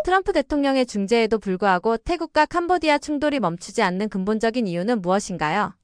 트럼프 대통령의 중재에도 불구하고 태국과 캄보디아 충돌이 멈추지 않는 근본적인 이유는 무엇인가요?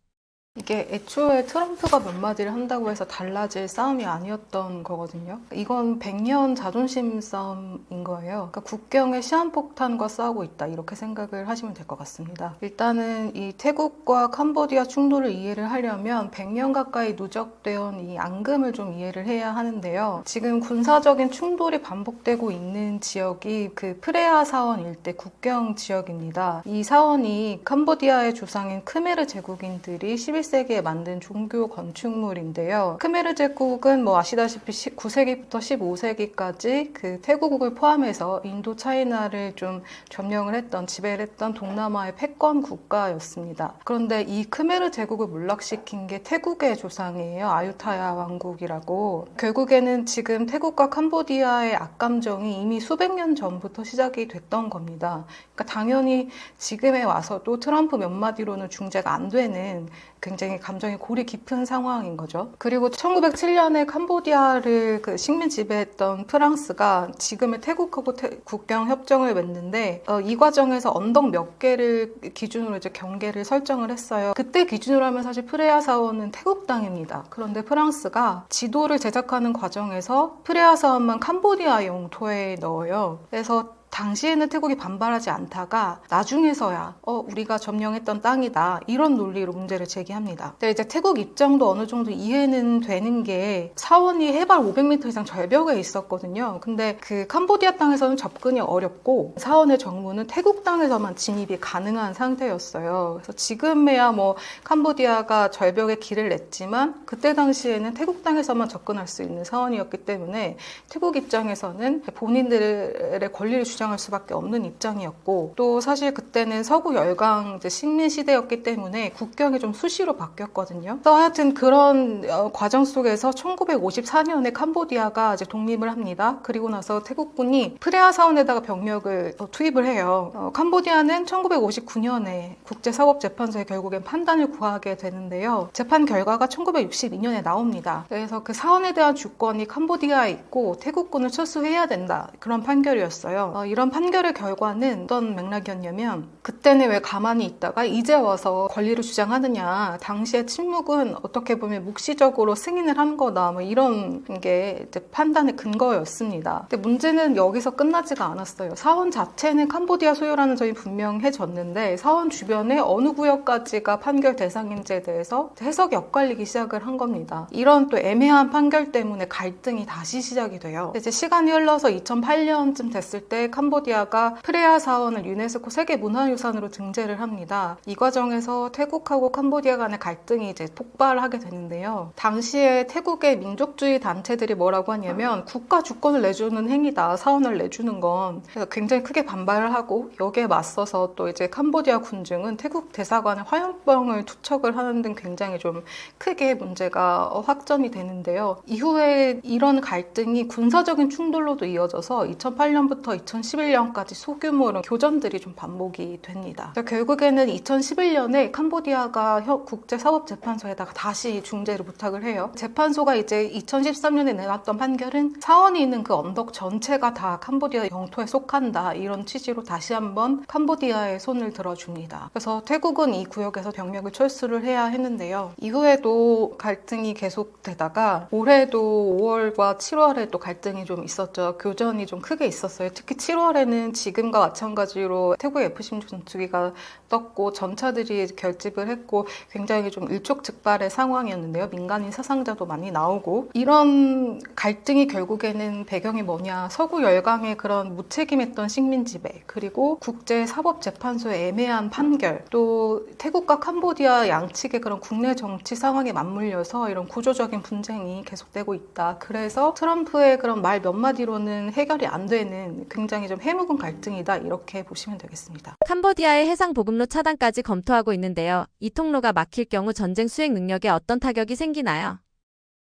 이게 애초에 트럼프가 몇 마디를 한다고 해서 달라질 싸움이 아니었던 거거든요. 이건 100년 자존심 싸움인 거예요. 그러니까 국경에 시한폭탄과 싸우고 있다 이렇게 생각을 하시면 될 것 같습니다. 일단은 이 태국과 캄보디아 충돌을 이해를 하려면 100년 가까이 누적되어 이 앙금을 좀 이해를 해야 하는데요. 지금 군사적인 충돌이 반복되고 있는 지역이 그 프레아 사원 일대 국경 지역입니다. 이 사원이 캄보디아의 조상인 크메르 제국인들이 11세기에 만든 종교 건축물인데요. 크메르 제국은 뭐 아시다시피 9세기부터 15세기까지 그 태국을 포함해서 인도 차이나를 좀 점령을 했던, 지배를 했던 동남아의 패권 국가였습니다. 그런데 이 크메르 제국을 몰락시킨 게 태국의 조상이에요. 아유타야 왕국이라고. 결국에는 지금 태국과 캄보디아의 악감정이 이미 수백 년 전부터 시작이 됐던 겁니다. 그러니까 당연히 지금에 와서도 트럼프 몇 마디로는 중재가 안 되는 굉장히 감정이 골이 깊은 상황인 거죠. 그리고 1907년에 캄보디아를 그 식민 지배했던 프랑스가 지금의 태국하고 국경 협정을 맺는데 이 과정에서 언덕 몇 개를 기준으로 이제 경계를 설정을 했어요. 그때 기준으로 하면 사실 프레아 사원은 태국 땅입니다. 그런데 프랑스가 지도를 제작하는 과정에서 프레아 사원만 캄보디아 영토에 넣어요. 그래서 당시에는 태국이 반발하지 않다가 나중에서야 우리가 점령했던 땅이다 이런 논리로 문제를 제기합니다. 근데 이제 태국 입장도 어느 정도 이해는 되는 게 사원이 해발 500m 이상 절벽에 있었거든요. 근데 그 캄보디아 땅에서는 접근이 어렵고 사원의 정부는 태국 땅에서만 진입이 가능한 상태였어요. 그래서 지금에야 뭐 캄보디아가 절벽에 길을 냈지만 그때 당시에는 태국 땅에서만 접근할 수 있는 사원이었기 때문에 태국 입장에서는 본인들의 권리를 주장할 수밖에 없는 입장이었고, 또 사실 그때는 서구 열강 식민 시대였기 때문에 국경이 좀 수시로 바뀌었거든요. 또 하여튼 그런 과정 속에서 1954년에 캄보디아가 이제 독립을 합니다. 그리고 나서 태국군이 프레아 사원에다가 병력을 투입을 해요. 캄보디아는 1959년에 국제사법재판소에 결국엔 판단을 구하게 되는데요. 재판 결과가 1962년에 나옵니다. 그래서 그 사원에 대한 주권이 캄보디아에 있고 태국군을 철수해야 된다. 그런 판결이었어요. 이런 판결의 결과는 어떤 맥락이었냐면, 그때는 왜 가만히 있다가 이제 와서 권리를 주장하느냐, 당시의 침묵은 어떻게 보면 묵시적으로 승인을 한 거다, 뭐 이런 게 이제 판단의 근거였습니다. 근데 문제는 여기서 끝나지가 않았어요. 사원 자체는 캄보디아 소유라는 점이 분명해졌는데 사원 주변에 어느 구역까지가 판결 대상인지에 대해서 해석이 엇갈리기 시작을 한 겁니다. 이런 또 애매한 판결 때문에 갈등이 다시 시작이 돼요. 이제 시간이 흘러서 2008년쯤 됐을 때 캄보디아가 프레아 사원을 유네스코 세계문화유산으로 등재를 합니다. 이 과정에서 태국하고 캄보디아 간의 갈등이 이제 폭발하게 되는데요. 당시에 태국의 민족주의 단체들이 뭐라고 하냐면 국가 주권을 내주는 행위다, 사원을 내주는 건. 그래서 굉장히 크게 반발을 하고, 여기에 맞서서 또 이제 캄보디아 군중은 태국 대사관에 화염병을 투척을 하는 등 굉장히 좀 크게 문제가 확전이 되는데요. 이후에 이런 갈등이 군사적인 충돌로도 이어져서 2008년부터 2011년까지 소규모로 교전들이 좀 반복이 됩니다. 결국에는 2011년에 캄보디아가 국제사법재판소에다가 다시 중재를 부탁을 해요. 재판소가 이제 2013년에 내놨던 판결은 사원이 있는 그 언덕 전체가 다 캄보디아 영토에 속한다, 이런 취지로 다시 한번 캄보디아의 손을 들어줍니다. 그래서 태국은 이 구역에서 병력을 철수를 해야 했는데요. 이후에도 갈등이 계속되다가 올해도 5월과 7월에 또 갈등이 좀 있었죠. 교전이 좀 크게 있었어요. 특히 7월에는 지금과 마찬가지로 태국 F-16 전투기가 떴고 전차들이 결집을 했고 굉장히 좀 일촉즉발의 상황이었는데요. 민간인 사상자도 많이 나오고, 이런 갈등이 결국에는 배경이 뭐냐, 서구 열강의 그런 무책임했던 식민 지배, 그리고 국제사법재판소의 애매한 판결, 또 태국과 캄보디아 양측의 그런 국내 정치 상황에 맞물려서 이런 구조적인 분쟁이 계속되고 있다. 그래서 트럼프의 그런 말 몇 마디로는 해결이 안 되는 굉장히 좀 해묵은 갈등이다, 이렇게 보시면 되겠습니다. 캄보디아의 해상 보급로 차단까지 검토하고 있는데요. 이 통로가 막힐 경우 전쟁 수행 능력에 어떤 타격이 생기나요?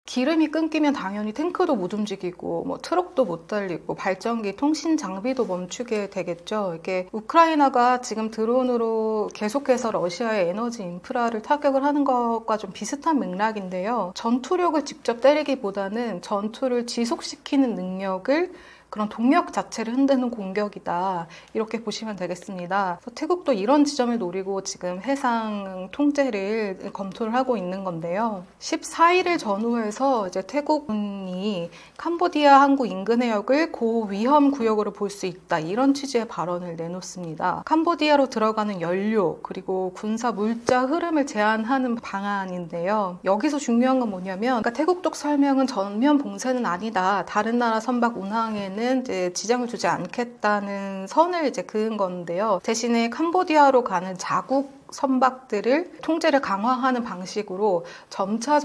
기름이 끊기면 당연히 탱크도 못 움직이고 뭐 트럭도 못 달리고 발전기, 통신 장비도 멈추게 되겠죠. 이게 우크라이나가 지금 드론으로 계속해서 러시아의 에너지 인프라를 타격을 하는 것과 좀 비슷한 맥락인데요. 전투력을 직접 때리기보다는 전투를 지속시키는 능력을 그런 동력 자체를 흔드는 공격이다. 이렇게 보시면 되겠습니다. 그래서 태국도 이런 지점을 노리고 지금 해상 통제를 검토를 하고 있는 건데요. 14일을 전후해서 이제 태국군이 캄보디아 항구 인근 해역을 고위험 구역으로 볼 수 있다. 이런 취지의 발언을 내놓습니다. 캄보디아로 들어가는 연료 그리고 군사 물자 흐름을 제한하는 방안인데요. 여기서 중요한 건 뭐냐면 그러니까 태국 쪽 설명은 전면 봉쇄는 아니다. 다른 나라 선박 운항에는 이제 지장을 주지 않겠다는 선을 이제 그은 건데요. 대신에 캄보디아로 가는 자국 선박들을 통제를 강화하는 방식으로 점차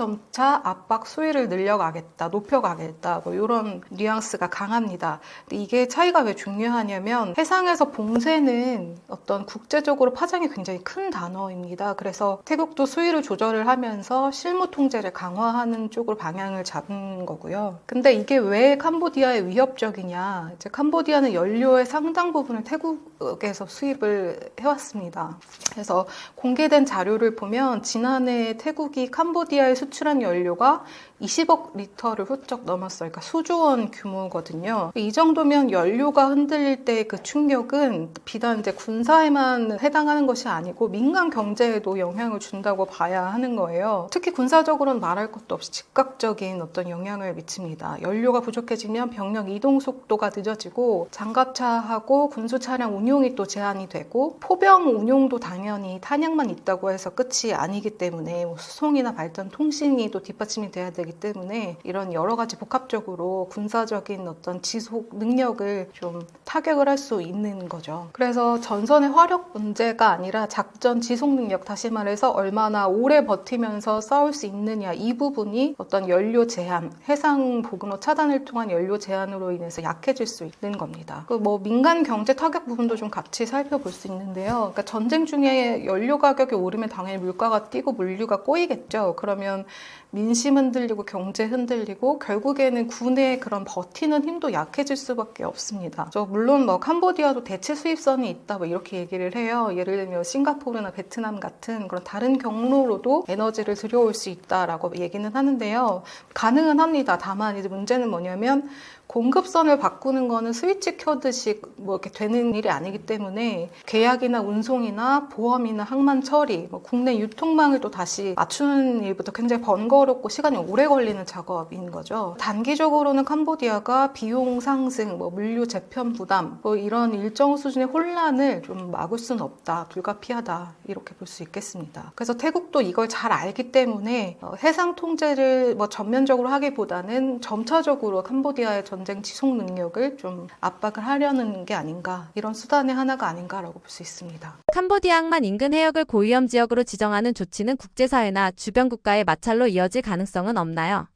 압박 수위를 늘려가겠다, 높여가겠다, 뭐 이런 뉘앙스가 강합니다. 근데 이게 차이가 왜 중요하냐면 해상에서 봉쇄는 어떤 국제적으로 파장이 굉장히 큰 단어입니다. 그래서 태국도 수위를 조절을 하면서 실무 통제를 강화하는 쪽으로 방향을 잡은 거고요. 근데 이게 왜 캄보디아에 위협적이냐? 이제 캄보디아는 연료의 상당 부분을 태국에서 수입을 해왔습니다. 그래서 공개된 자료를 보면 지난해 태국이 캄보디아에 수출한 연료가 20억 리터를 훌쩍 넘었어요. 그러니까 수조 원 규모거든요. 이 정도면 연료가 흔들릴 때 그 충격은 비단 이제 군사에만 해당하는 것이 아니고 민간 경제에도 영향을 준다고 봐야 하는 거예요. 특히 군사적으로는 말할 것도 없이 즉각적인 어떤 영향을 미칩니다. 연료가 부족해지면 병력 이동 속도가 늦어지고 장갑차하고 군수 차량 운용이 또 제한이 되고 포병 운용도 당연히 탄약만 있다고 해서 끝이 아니기 때문에 수송이나 발전 통신이 또 뒷받침이 돼야 되기 때문에 이런 여러 가지 복합적으로 군사적인 어떤 지속 능력을 좀 타격을 할 수 있는 거죠. 그래서 전선의 화력 문제가 아니라 작전 지속 능력, 다시 말해서 얼마나 오래 버티면서 싸울 수 있느냐, 이 부분이 어떤 연료 제한, 해상 보급로 차단을 통한 연료 제한으로 인해서 약해질 수 있는 겁니다. 그 뭐 민간 경제 타격 부분도 좀 같이 살펴볼 수 있는데요. 그러니까 전쟁 중에 연료 가격이 오르면 당연히 물가가 뛰고 물류가 꼬이겠죠. 그러면 민심 흔들리고 경제 흔들리고 결국에는 군의 그런 버티는 힘도 약해질 수밖에 없습니다. 물론 뭐 캄보디아도 대체 수입선이 있다 뭐 이렇게 얘기를 해요. 예를 들면 싱가포르나 베트남 같은 그런 다른 경로로도 에너지를 들여올 수 있다라고 얘기는 하는데요. 가능은 합니다. 다만 이제 문제는 뭐냐면 공급선을 바꾸는 거는 스위치 켜듯이 뭐 이렇게 되는 일이 아니기 때문에 계약이나 운송이나 보험이나 항만 처리, 뭐 국내 유통망을 또 다시 맞추는 일부터 굉장히 번거롭고 시간이 오래 걸리는 작업인 거죠. 단기적으로는 캄보디아가 비용 상승, 뭐 물류 재편 부담, 뭐 이런 일정 수준의 혼란을 좀 막을 수는 없다, 불가피하다 이렇게 볼 수 있겠습니다. 그래서 태국도 이걸 잘 알기 때문에 해상 통제를 뭐 전면적으로 하기보다는 점차적으로 캄보디아의 전쟁 지속 능력을 좀 압박을 하려는 게 아닌가, 이런 수단의 하나가 아닌가라고 볼 수 있습니다. 캄보디아 항만 인근 해역을 고위험 지역으로 지정하는 조치는 국제사회나 주변 국가의 마찰로 이어질 가능성은 없나요?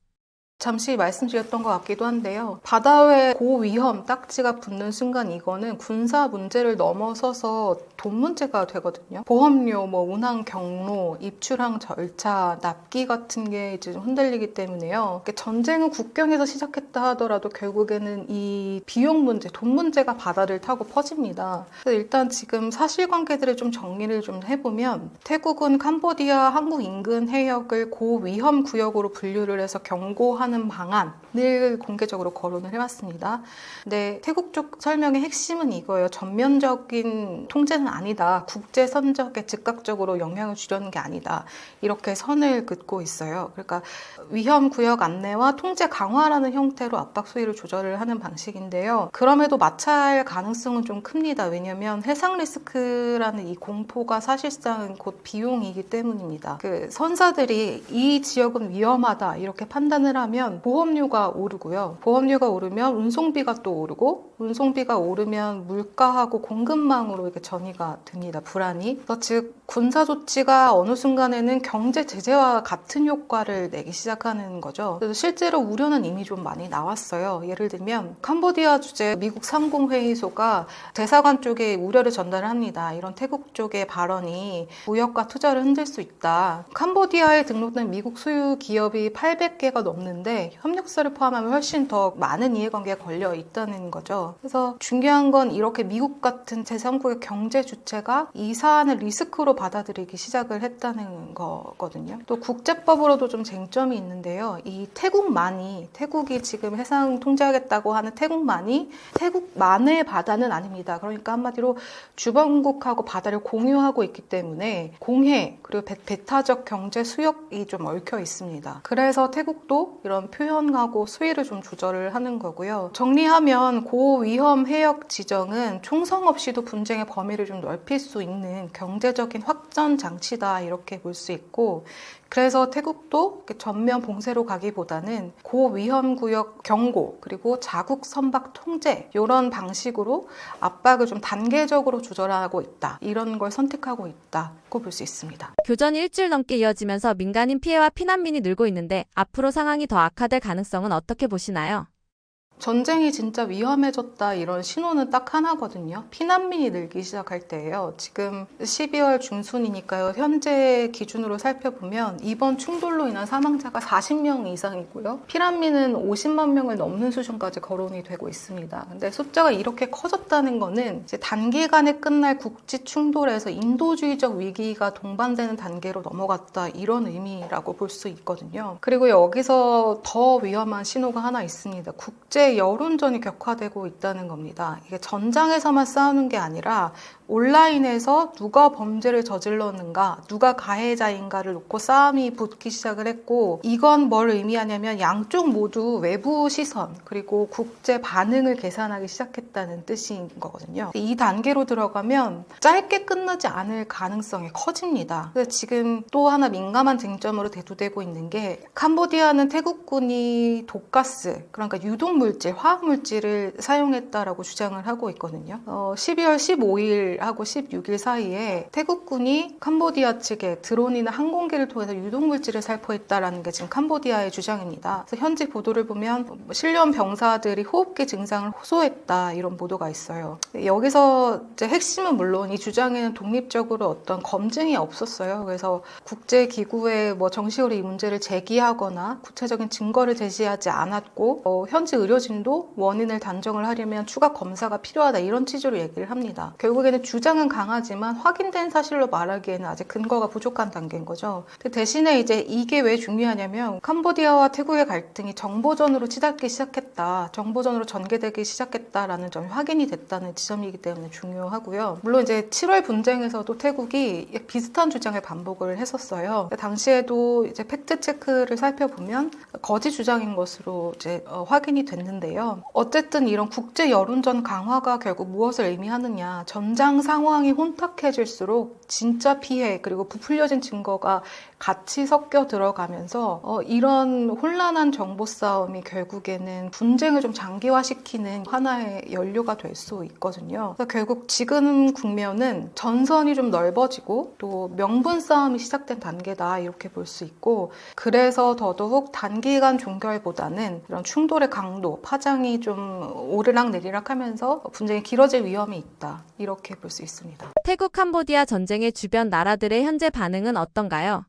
잠시 말씀드렸던 것 같기도 한데요. 바다에 고위험 딱지가 붙는 순간 이거는 군사 문제를 넘어서서 돈 문제가 되거든요. 보험료, 뭐 운항 경로, 입출항 절차, 납기 같은 게 이제 좀 흔들리기 때문에요. 전쟁은 국경에서 시작했다 하더라도 결국에는 이 비용 문제, 돈 문제가 바다를 타고 퍼집니다. 그래서 일단 지금 사실관계들을 좀 정리를 좀 해보면 태국은 캄보디아 항구 인근 해역을 고위험 구역으로 분류를 해서 경고하는 방안을 공개적으로 거론을 해왔습니다. 근데 태국 쪽 설명의 핵심은 이거예요. 전면적인 통제는 아니다. 국제 선적에 즉각적으로 영향을 주려는 게 아니다. 이렇게 선을 긋고 있어요. 그러니까 위험 구역 안내와 통제 강화라는 형태로 압박 수위를 조절을 하는 방식인데요. 그럼에도 마찰 가능성은 좀 큽니다. 왜냐하면 해상 리스크라는 이 공포가 사실상 곧 비용이기 때문입니다. 그 선사들이 이 지역은 위험하다 이렇게 판단을 하면 보험료가 오르고요. 보험료가 오르면 운송비가 또 오르고, 운송비가 오르면 물가하고 공급망으로 이렇게 전이가 됩니다. 불안이. 그래서 즉 군사 조치가 어느 순간에는 경제 제재와 같은 효과를 내기 시작하는 거죠. 그래서 실제로 우려는 이미 좀 많이 나왔어요. 예를 들면 캄보디아 주재 미국 상공회의소가 대사관 쪽에 우려를 전달을 합니다. 이런 태국 쪽의 발언이 무역과 투자를 흔들 수 있다. 캄보디아에 등록된 미국 소유 기업이 800개가 넘는데 있는데 협력사를 포함하면 훨씬 더 많은 이해관계가 걸려 있다는 거죠. 그래서 중요한 건 이렇게 미국 같은 제3국의 경제 주체가 이 사안을 리스크로 받아들이기 시작을 했다는 거거든요. 또 국제법으로도 좀 쟁점이 있는데요. 이 태국이 지금 해상 통제하겠다고 하는 태국만이 태국만의 바다는 아닙니다. 그러니까 한마디로 주변국하고 바다를 공유하고 있기 때문에 공해 그리고 배타적 경제 수역이 좀 얽혀 있습니다. 그래서 태국도 이런 표현하고 수위를 좀 조절을 하는 거고요. 정리하면 고위험 해역 지정은 총성 없이도 분쟁의 범위를 좀 넓힐 수 있는 경제적인 확전 장치다 이렇게 볼 수 있고, 그래서 태국도 전면 봉쇄로 가기보다는 고위험 구역 경고 그리고 자국 선박 통제 이런 방식으로 압박을 좀 단계적으로 조절하고 있다. 이런 걸 선택하고 있다고 볼 수 있습니다. 교전이 일주일 넘게 이어지면서 민간인 피해와 피난민이 늘고 있는데 앞으로 상황이 더 악화될 가능성은 어떻게 보시나요? 전쟁이 진짜 위험해졌다 이런 신호는 딱 하나거든요. 피난민이 늘기 시작할 때예요. 지금 12월 중순이니까요. 현재 기준으로 살펴보면 이번 충돌로 인한 사망자가 40명 이상이고요. 피난민은 50만 명을 넘는 수준까지 거론이 되고 있습니다. 근데 숫자가 이렇게 커졌다는 거는 이제 단기간에 끝날 국지 충돌에서 인도주의적 위기가 동반되는 단계로 넘어갔다 이런 의미라고 볼 수 있거든요. 그리고 여기서 더 위험한 신호가 하나 있습니다. 국제 여론전이 격화되고 있다는 겁니다. 이게 전장에서만 싸우는 게 아니라 온라인에서 누가 범죄를 저질렀는가, 누가 가해자인가를 놓고 싸움이 붙기 시작을 했고, 이건 뭘 의미하냐면 양쪽 모두 외부 시선 그리고 국제 반응을 계산하기 시작했다는 뜻인 거거든요. 이 단계로 들어가면 짧게 끝나지 않을 가능성이 커집니다. 그래서 지금 또 하나 민감한 쟁점으로 대두되고 있는 게, 캄보디아는 태국군이 독가스, 그러니까 유독물질, 화학물질을 사용했다라고 주장을 하고 있거든요. 12월 15일 하고 16일 사이에 태국군이 캄보디아 측에 드론이나 항공기를 통해서 유독물질을 살포했다라는 게 지금 캄보디아의 주장입니다. 그래서 현지 보도를 보면 실려온 병사들이 호흡기 증상을 호소했다 이런 보도가 있어요. 여기서 이제 핵심은 물론 이 주장에는 독립적으로 어떤 검증이 없었어요. 그래서 국제기구에 정식으로 이 문제를 제기하거나 구체적인 증거를 제시하지 않았고, 현지 의료진도 원인을 단정을 하려면 추가 검사가 필요하다 이런 취지로 얘기를 합니다. 결국에는 주장은 강하지만 확인된 사실로 말하기에는 아직 근거가 부족한 단계인 거죠. 대신에 이제 이게 왜 중요하냐면 캄보디아와 태국의 갈등이 정보전으로 치닫기 시작했다, 정보전으로 전개되기 시작했다라는 점이 확인이 됐다는 지점이기 때문에 중요하고요. 물론 이제 7월 분쟁에서도 태국이 비슷한 주장을 반복을 했었어요. 당시에도 이제 팩트 체크를 살펴보면 거짓 주장인 것으로 이제 확인이 됐는데요. 어쨌든 이런 국제 여론전 강화가 결국 무엇을 의미하느냐, 전장 상황이 혼탁해질수록 진짜 피해 그리고 부풀려진 증거가 같이 섞여 들어가면서 이런 혼란한 정보 싸움이 결국에는 분쟁을 좀 장기화시키는 하나의 연료가 될 수 있거든요. 그래서 결국 지금 국면은 전선이 좀 넓어지고 또 명분 싸움이 시작된 단계다 이렇게 볼 수 있고, 그래서 더더욱 단기간 종결보다는 이런 충돌의 강도, 파장이 좀 오르락내리락 하면서 분쟁이 길어질 위험이 있다 이렇게 볼 수 있습니다. 태국 캄보디아 전쟁의 주변 나라들의 현재 반응은 어떤가요?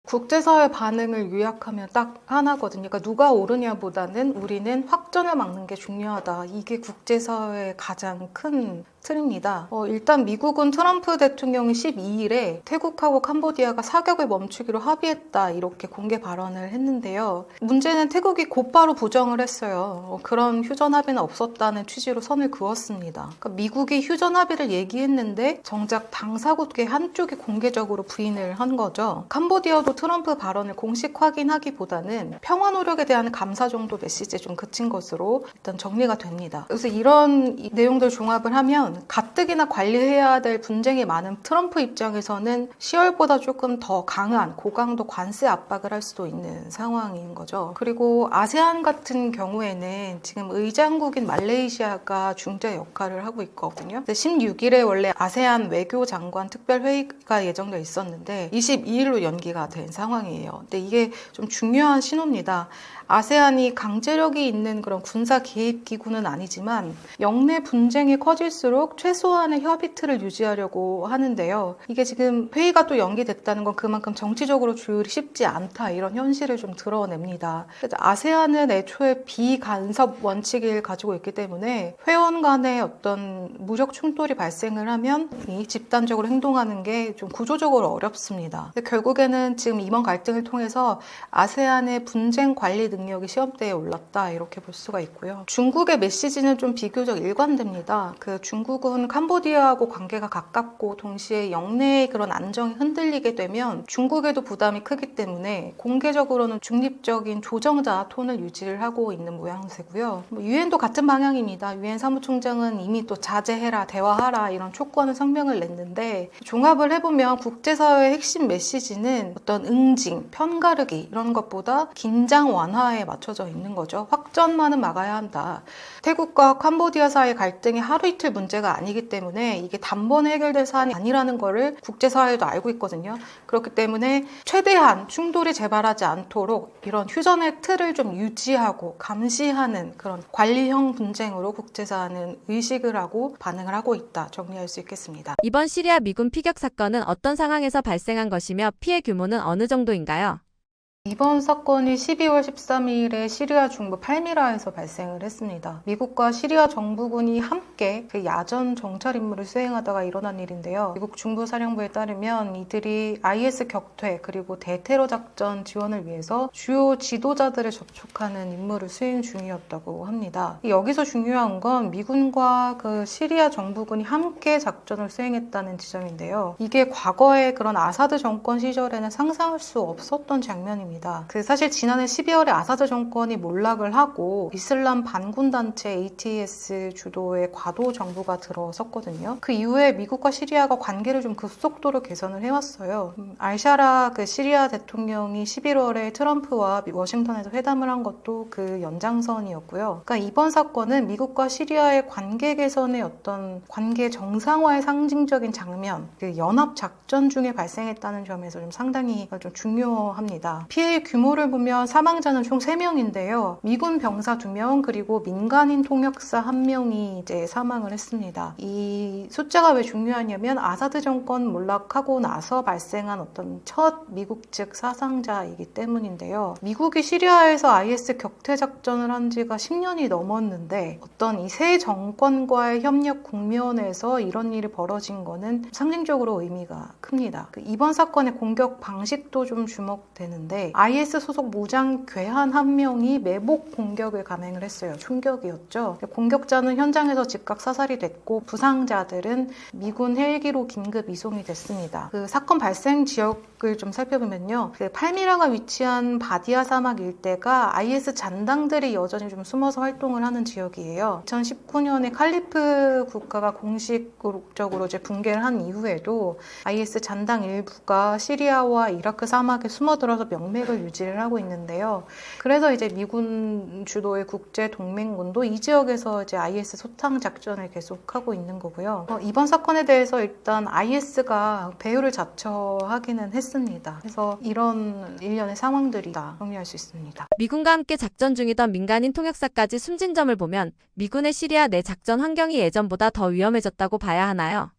국제사회 반응을 요약하면 딱 하나거든요. 그러니까 누가 오르냐보다는 우리는 확전을 막는 게 중요하다. 이게 국제사회의 가장 큰 틀입니다. 일단 미국은 트럼프 대통령이 12일에 태국하고 캄보디아가 사격을 멈추기로 합의했다 이렇게 공개 발언을 했는데요. 문제는 태국이 곧바로 부정을 했어요. 그런 휴전 합의는 없었다는 취지로 선을 그었습니다. 그러니까 미국이 휴전 합의를 얘기했는데 정작 당사국의 한쪽이 공개적으로 부인을 한 거죠. 캄보디아도 트럼프 발언을 공식 확인하기보다는 평화 노력에 대한 감사 정도 메시지에 좀 그친 것으로 일단 정리가 됩니다. 그래서 이런 내용들 종합을 하면 가뜩이나 관리해야 될 분쟁이 많은 트럼프 입장에서는 10월보다 조금 더 강한 고강도 관세 압박을 할 수도 있는 상황인 거죠. 그리고 아세안 같은 경우에는 지금 의장국인 말레이시아가 중재 역할을 하고 있거든요. 16일에 원래 아세안 외교장관 특별회의가 예정돼 있었는데 22일로 연기가 된 상황이에요. 근데 이게 좀 중요한 신호입니다. 아세안이 강제력이 있는 그런 군사 개입 기구는 아니지만 영내 분쟁이 커질수록 있도록 최소한의 협의 틀을 유지하려고 하는데요. 이게 지금 회의가 또 연기됐다는 건 그만큼 정치적으로 조율이 쉽지 않다, 이런 현실을 좀 드러냅니다. 아세안은 애초에 비간섭 원칙을 가지고 있기 때문에 회원 간의 어떤 무력 충돌이 발생을 하면 이 집단적으로 행동하는 게 좀 구조적으로 어렵습니다. 결국에는 지금 이번 갈등을 통해서 아세안의 분쟁 관리 능력이 시험대에 올랐다, 이렇게 볼 수가 있고요. 중국의 메시지는 좀 비교적 일관됩니다. 중국은 캄보디아하고 관계가 가깝고 동시에 영내의 그런 안정이 흔들리게 되면 중국에도 부담이 크기 때문에 공개적으로는 중립적인 조정자 톤을 유지를 하고 있는 모양새고요. 유엔도 같은 방향입니다. 유엔 사무총장은 이미 또 자제해라, 대화하라, 이런 촉구하는 성명을 냈는데, 종합을 해보면 국제사회의 핵심 메시지는 어떤 응징, 편가르기 이런 것보다 긴장 완화에 맞춰져 있는 거죠. 확전만은 막아야 한다. 태국과 캄보디아 사이의 갈등이 하루 이틀 문제가 아니기 때문에 이게 단번에 해결될 사안이 아니라는 거를 국제사회도 알고 있거든요. 그렇기 때문에 최대한 충돌이 재발하지 않도록 이런 휴전의 틀을 좀 유지하고 감시하는 그런 관리형 분쟁으로 국제사회는 의식을 하고 반응을 하고 있다, 정리할 수 있겠습니다. 이번 시리아 미군 피격 사건은 어떤 상황에서 발생한 것이며 피해 규모는 어느 정도인가요? 이번 사건이 12월 13일에 시리아 중부 팔미라에서 발생을 했습니다. 미국과 시리아 정부군이 함께 야전 정찰 임무를 수행하다가 일어난 일인데요. 미국 중부사령부에 따르면 이들이 IS 격퇴 그리고 대테러 작전 지원을 위해서 주요 지도자들을 접촉하는 임무를 수행 중이었다고 합니다. 여기서 중요한 건 미군과 시리아 정부군이 함께 작전을 수행했다는 지점인데요. 이게 과거의 그런 아사드 정권 시절에는 상상할 수 없었던 장면입니다. 사실 지난해 12월에 아사드 정권이 몰락을 하고 이슬람 반군 단체 ATS 주도의 과도 정부가 들어섰거든요. 그 이후에 미국과 시리아가 관계를 좀 급속도로 개선을 해왔어요. 알샤라 시리아 대통령이 11월에 트럼프와 워싱턴에서 회담을 한 것도 그 연장선이었고요. 그러니까 이번 사건은 미국과 시리아의 관계 개선의 어떤 관계 정상화의 상징적인 장면, 연합 작전 중에 발생했다는 점에서 좀 상당히 좀 중요합니다. 피해의 규모를 보면 사망자는 총 3명인데요. 미군 병사 2명 그리고 민간인 통역사 1명이 이제 사망을 했습니다. 이 숫자가 왜 중요하냐면 아사드 정권 몰락하고 나서 발생한 어떤 첫 미국 측 사상자이기 때문인데요. 미국이 시리아에서 IS 격퇴 작전을 한 지가 10년이 넘었는데 어떤 이 새 정권과의 협력 국면에서 이런 일이 벌어진 거는 상징적으로 의미가 큽니다. 이번 사건의 공격 방식도 좀 주목되는데 IS 소속 무장 괴한 1명이 매복 공격을 감행을 했어요. 충격이었죠. 공격자는 현장에서 즉각 사살이 됐고 부상자들은 미군 헬기로 긴급 이송이 됐습니다. 사건 발생 지역을 좀 살펴보면요. 팔미라가 위치한 바디아 사막 일대가 IS 잔당들이 여전히 좀 숨어서 활동을 하는 지역이에요. 2019년에 칼리프 국가가 공식적으로 이제 붕괴를 한 이후에도 IS 잔당 일부가 시리아와 이라크 사막에 숨어들어서 명맥을 유지를 하고 있는데요. 그래서 이제 미군 주도의 국제 동맹군도 이 지역에서 이제 IS 소탕 작전을 계속하고 있는 거고요. 이번 사건에 대해서 일단 IS가 배후를 자처하기는 했습니다. 그래서 이런 일련의 상황들이다 정리할 수 있습니다. 미군과 함께 작전 중이던 민간인 통역사까지 숨진 점을 보면 미군의 시리아 내 작전 환경이 예전보다 더 위험해졌다고 봐야 하나요?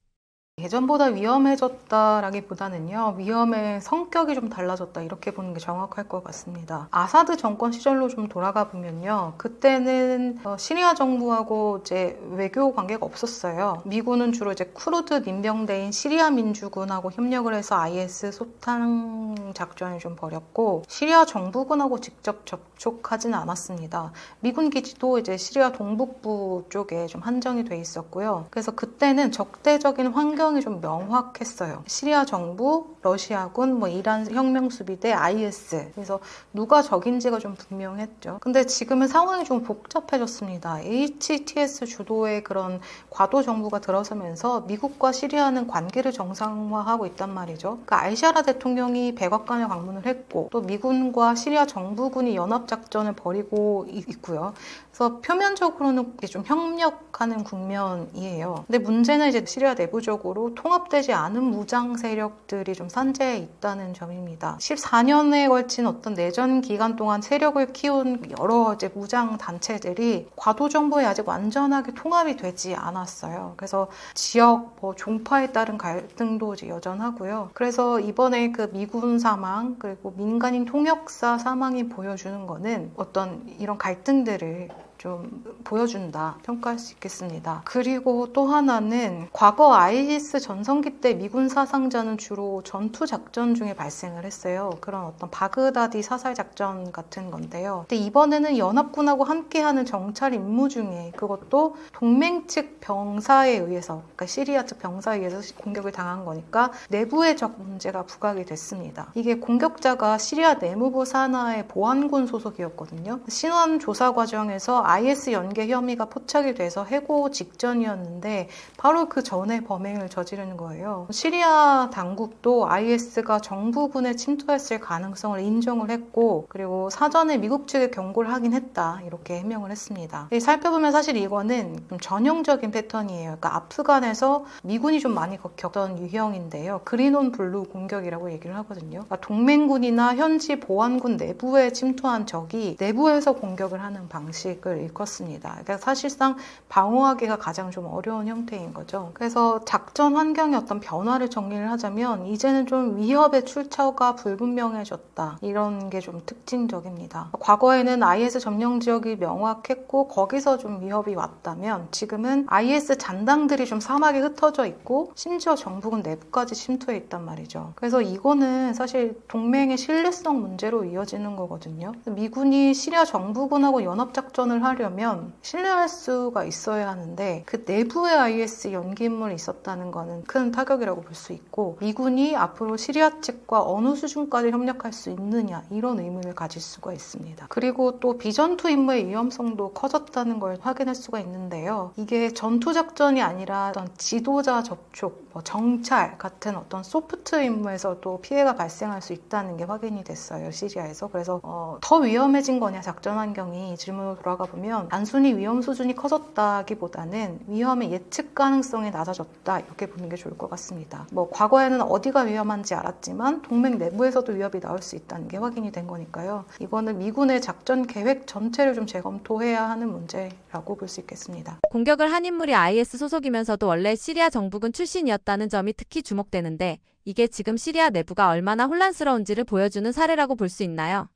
예전보다 위험해졌다라기보다는요, 위험의 성격이 좀 달라졌다, 이렇게 보는 게 정확할 것 같습니다. 아사드 정권 시절로 좀 돌아가 보면요, 그때는 시리아 정부하고 이제 외교 관계가 없었어요. 미군은 주로 이제 쿠르드 민병대인 시리아 민주군하고 협력을 해서 IS 소탕 작전을 좀 벌였고, 시리아 정부군하고 직접 접촉하지는 않았습니다. 미군 기지도 이제 시리아 동북부 쪽에 좀 한정이 돼 있었고요. 그래서 그때는 적대적인 환경이 좀 명확했어요. 시리아 정부, 러시아군, 이란 혁명수비대, IS. 그래서 누가 적인지가 좀 분명했죠. 근데 지금은 상황이 좀 복잡해졌습니다. HTS 주도의 그런 과도 정부가 들어서면서 미국과 시리아는 관계를 정상화하고 있단 말이죠. 그러니까 알샤라 대통령이 백악관에 방문을 했고, 또 미군과 시리아 정부군이 연합작전을 벌이고 있고요. 그래서 표면적으로는 좀 협력하는 국면이에요. 근데 문제는 이제 시리아 내부적으로 전체적으로 통합되지 않은 무장 세력들이 좀 산재해 있다는 점입니다. 14년에 걸친 어떤 내전 기간 동안 세력을 키운 여러 이제 무장 단체들이 과도 정부에 아직 완전하게 통합이 되지 않았어요. 그래서 지역 종파에 따른 갈등도 이제 여전하고요. 그래서 이번에 그 미군 사망 그리고 민간인 통역사 사망이 보여주는 거는 어떤 이런 갈등들을 좀 보여준다 평가할 수 있겠습니다. 그리고 또 하나는 과거 IS 전성기 때 미군 사상자는 주로 전투 작전 중에 발생을 했어요. 그런 어떤 바그다디 사살 작전 같은 건데요. 근데 이번에는 연합군하고 함께하는 정찰 임무 중에 그것도 동맹 측 병사에 의해서, 그러니까 시리아 측 병사에 의해서 공격을 당한 거니까 내부의 적 문제가 부각이 됐습니다. 이게 공격자가 시리아 내무부 산하의 보안군 소속이었거든요. 신원 조사 과정에서 IS 연계 혐의가 포착이 돼서 해고 직전이었는데 바로 그 전에 범행을 저지른 거예요. 시리아 당국도 IS가 정부군에 침투했을 가능성을 인정을 했고 그리고 사전에 미국 측에 경고를 하긴 했다 이렇게 해명을 했습니다. 살펴보면 사실 이거는 좀 전형적인 패턴이에요. 그러니까 아프간에서 미군이 좀 많이 겪던 유형인데요. 그린온 블루 공격이라고 얘기를 하거든요. 그러니까 동맹군이나 현지 보안군 내부에 침투한 적이 내부에서 공격을 하는 방식을 일컫습니다. 그러니까 사실상 방어하기가 가장 좀 어려운 형태인 거죠. 그래서 작전 환경의 어떤 변화를 정리를 하자면 이제는 좀 위협의 출처가 불분명해졌다. 이런 게 좀 특징적입니다. 과거에는 IS 점령 지역이 명확했고 거기서 좀 위협이 왔다면 지금은 IS 잔당들이 좀 사막에 흩어져 있고 심지어 정부군 내부까지 침투해 있단 말이죠. 그래서 이거는 사실 동맹의 신뢰성 문제로 이어지는 거거든요. 미군이 시리아 정부군하고 연합작전을 하려면 신뢰할 수가 있어야 하는데 그 내부에 IS 연기 인물이 있었다는 거는 큰 타격이라고 볼 수 있고 미군이 앞으로 시리아 측과 어느 수준까지 협력할 수 있느냐 이런 의문을 가질 수가 있습니다. 그리고 또 비전투 임무의 위험성도 커졌다는 걸 확인할 수가 있는데요. 이게 전투작전이 아니라 어떤 지도자 접촉, 정찰 같은 어떤 소프트 임무에서도 피해가 발생할 수 있다는 게 확인이 됐어요. 시리아에서. 그래서 더 위험해진 거냐 작전 환경이 질문으로 돌아가 보면 단순히 위험 수준이 커졌다기보다는 위험의 예측 가능성이 낮아졌다 이렇게 보는 게 좋을 것 같습니다. 과거에는 어디가 위험한지 알았지만 동맹 내부에서도 위협이 나올 수 있다는 게 확인이 된 거니까요. 이거는 미군의 작전 계획 전체를 좀 재검토해야 하는 문제라고 볼 수 있겠습니다. 공격을 한 인물이 IS 소속이면서도 원래 시리아 정부군 출신이었다는 점이 특히 주목되는데 이게 지금 시리아 내부가 얼마나 혼란스러운지를 보여주는 사례라고 볼 수 있나요?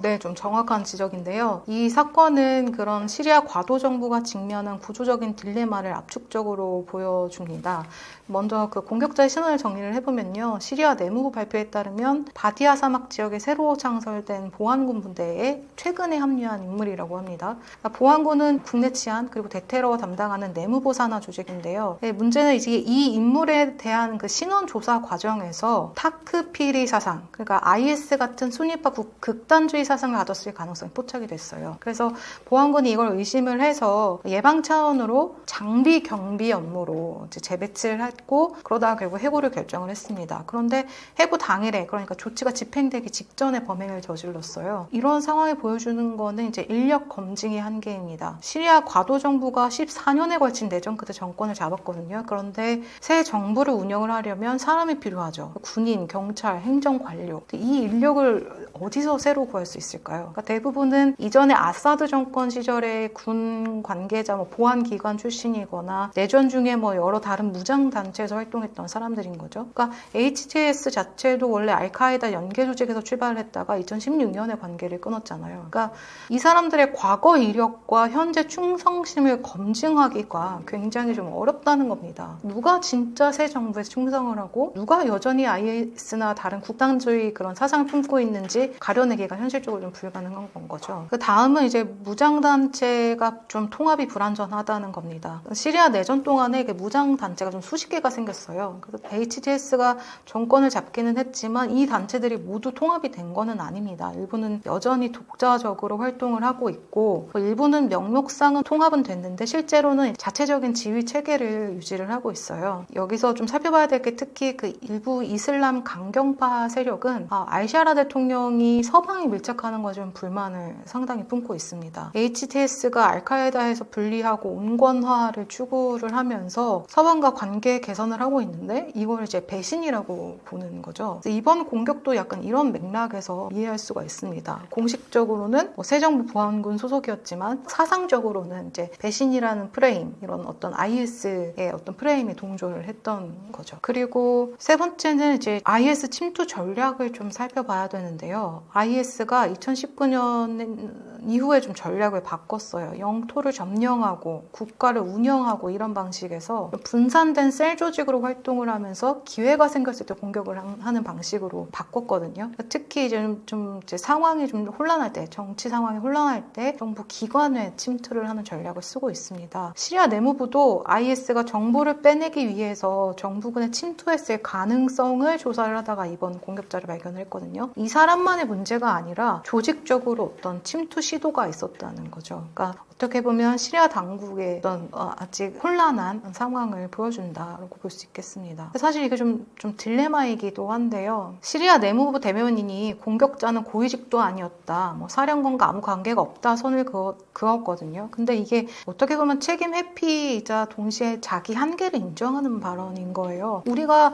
네, 좀 정확한 지적인데요. 이 사건은 그런 시리아 과도 정부가 직면한 구조적인 딜레마를 압축적으로 보여줍니다. 먼저 그 공격자의 신원을 정리를 해보면요. 시리아 내무부 발표에 따르면 바디아 사막 지역에 새로 창설된 보안군 부대에 최근에 합류한 인물이라고 합니다. 그러니까 보안군은 국내 치안 그리고 대테러 담당하는 내무부 산하 조직인데요. 문제는 이제 이 인물에 대한 그 신원 조사 과정에서 타크피리 사상, 그러니까 IS 같은 순위파 극단주의 사상을 가졌을 가능성이 포착이 됐어요. 그래서 보안군이 이걸 의심을 해서 예방 차원으로 장비 경비 업무로 이제 재배치를 했고 그러다가 결국 해고를 결정을 했습니다. 그런데 해고 당일에 그러니까 조치가 집행되기 직전에 범행을 저질렀어요. 이런 상황을 보여주는 거는 이제 인력 검증의 한계입니다. 시리아 과도 정부가 14년에 걸친 내전 끝에 정권을 잡았거든요. 그런데 새 정부를 운영을 하려면 사람이 필요하죠. 군인, 경찰, 행정관료. 이 인력을 어디서 새로 구할 수 있을까요? 그러니까 대부분은 이전에 아사드 정권 시절에 군 관계자, 보안기관 출신이거나 내전 중에 여러 다른 무장단체에서 활동했던 사람들인 거죠. 그러니까 HTS 자체도 원래 알카에다 연계 조직에서 출발을 했다가 2016년에 관계를 끊었잖아요. 그러니까 이 사람들의 과거 이력과 현재 충성심을 검증하기가 굉장히 좀 어렵다는 겁니다. 누가 진짜 새 정부에 충성을 하고 누가 여전히 IS나 다른 국당주의 그런 사상을 품고 있는지 가려내기가 현실적으로 좀 불가능한 건 거죠. 그 다음은 이제 무장단체가 좀 통합이 불완전하다는 겁니다. 시리아 내전 동안에 무장단체가 좀 수십 개가 생겼어요. 그래서 HTS가 정권을 잡기는 했지만 이 단체들이 모두 통합이 된 거는 아닙니다. 일부는 여전히 독자적으로 활동을 하고 있고 일부는 명목상은 통합은 됐는데 실제로는 자체적인 지휘 체계를 유지를 하고 있어요. 여기서 좀 살펴봐야 될 게 특히 그 일부 이슬람 강경파 세력은 알샤라 대통령이 서방에 밀착하는 것에 좀 불만을 상당히 품고 있습니다. HTS가 알카에다에서 분리하고 온건화를 추구를 하면서 서방과 관계 개선을 하고 있는데 이걸 이제 배신이라고 보는 거죠. 이번 공격도 약간 이런 맥락에서 이해할 수가 있습니다. 공식적으로는 새 정부 보안군 소속이었지만 사상적으로는 이제 배신이라는 프레임, 이런 어떤 IS의 어떤 프레임에 동조를 했던 거죠. 그리고 세 번째는 이제 IS 침투 전략을 좀 살펴봐야 되는데요. IS가 2019년 이후에 좀 전략을 바꿨어요. 영토를 점령하고 국가를 운영하고 이런 방식에서 분산된 셀 조직으로 활동을 하면서 기회가 생겼을 때 공격을 하는 방식으로 바꿨거든요. 특히 이제 좀 이제 상황이 좀 혼란할 때, 정치 상황이 혼란할 때 정부 기관에 침투를 하는 전략을 쓰고 있습니다. 시리아 내무부도 IS가 정보를 빼내기 위해서 정부군에 침투했을 가능성을 조사를 하다가 이번 공격자를 발견을 했거든요. 이 사람만의 문제가 아니라 조직적으로 어떤 침투 시도가 있었다는 거죠. 그러니까 어떻게 보면 시리아 당국의 어떤 아직 혼란한 상황을 보여준다라고 볼 수 있겠습니다. 사실 이게 좀 딜레마이기도 한데요. 시리아 내무부 대변인이 공격자는 고위직도 아니었다, 뭐 사령관과 아무 관계가 없다 선을 그었거든요. 근데 이게 어떻게 보면 책임 회피이자 동시에 자기 한계를 인정하는 발언인 거예요. 우리가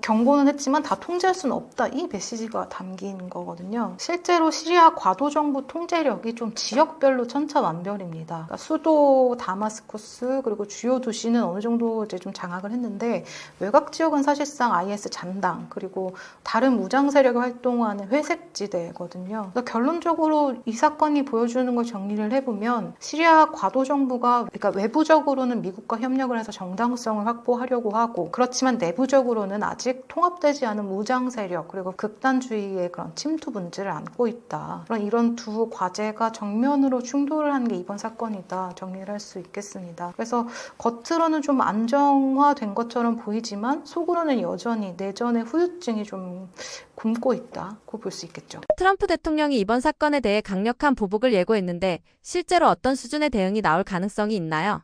경고는 했지만 다 통제할 수는 없다, 이 메시지가 담긴 거거든요. 실제로 시리아 과도정부 통제력이 좀 지역별로 천차만별입니다. 그러니까 수도 다마스쿠스 그리고 주요 도시는 어느 정도 이제 좀 장악을 했는데 외곽 지역은 사실상 IS 잔당 그리고 다른 무장 세력이 활동하는 회색지대거든요. 그래서 결론적으로 이 사건이 보여주는 걸 정리를 해보면 시리아 과도정부가 그러니까 외부적으로는 미국과 협력을 해서 정당성을 확보하려고 하고, 그렇지만 내부적으로 는 아직 통합되지 않은 무장 세력 그리고 극단주의의 그런 침투 문제를 안고 있다. 이런 두 과제가 정면으로 충돌을 한 게 이번 사건이다 정리를 할 수 있겠습니다. 그래서 겉으로는 좀 안정화된 것처럼 보이지만 속으로는 여전히 내전의 후유증이 좀 굶고 있다고 볼 수 있겠죠. 트럼프 대통령이 이번 사건에 대해 강력한 보복을 예고했는데 실제로 어떤 수준의 대응이 나올 가능성이 있나요?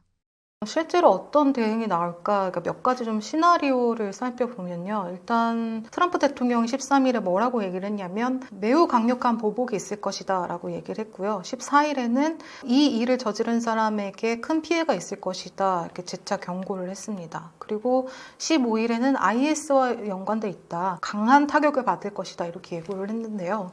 실제로 어떤 대응이 나올까, 그러니까 몇 가지 좀 시나리오를 살펴보면요. 일단 트럼프 대통령이 13일에 뭐라고 얘기를 했냐면 매우 강력한 보복이 있을 것이다 라고 얘기를 했고요. 14일에는 이 일을 저지른 사람에게 큰 피해가 있을 것이다 이렇게 재차 경고를 했습니다. 그리고 15일에는 IS와 연관돼 있다, 강한 타격을 받을 것이다 이렇게 예고를 했는데요.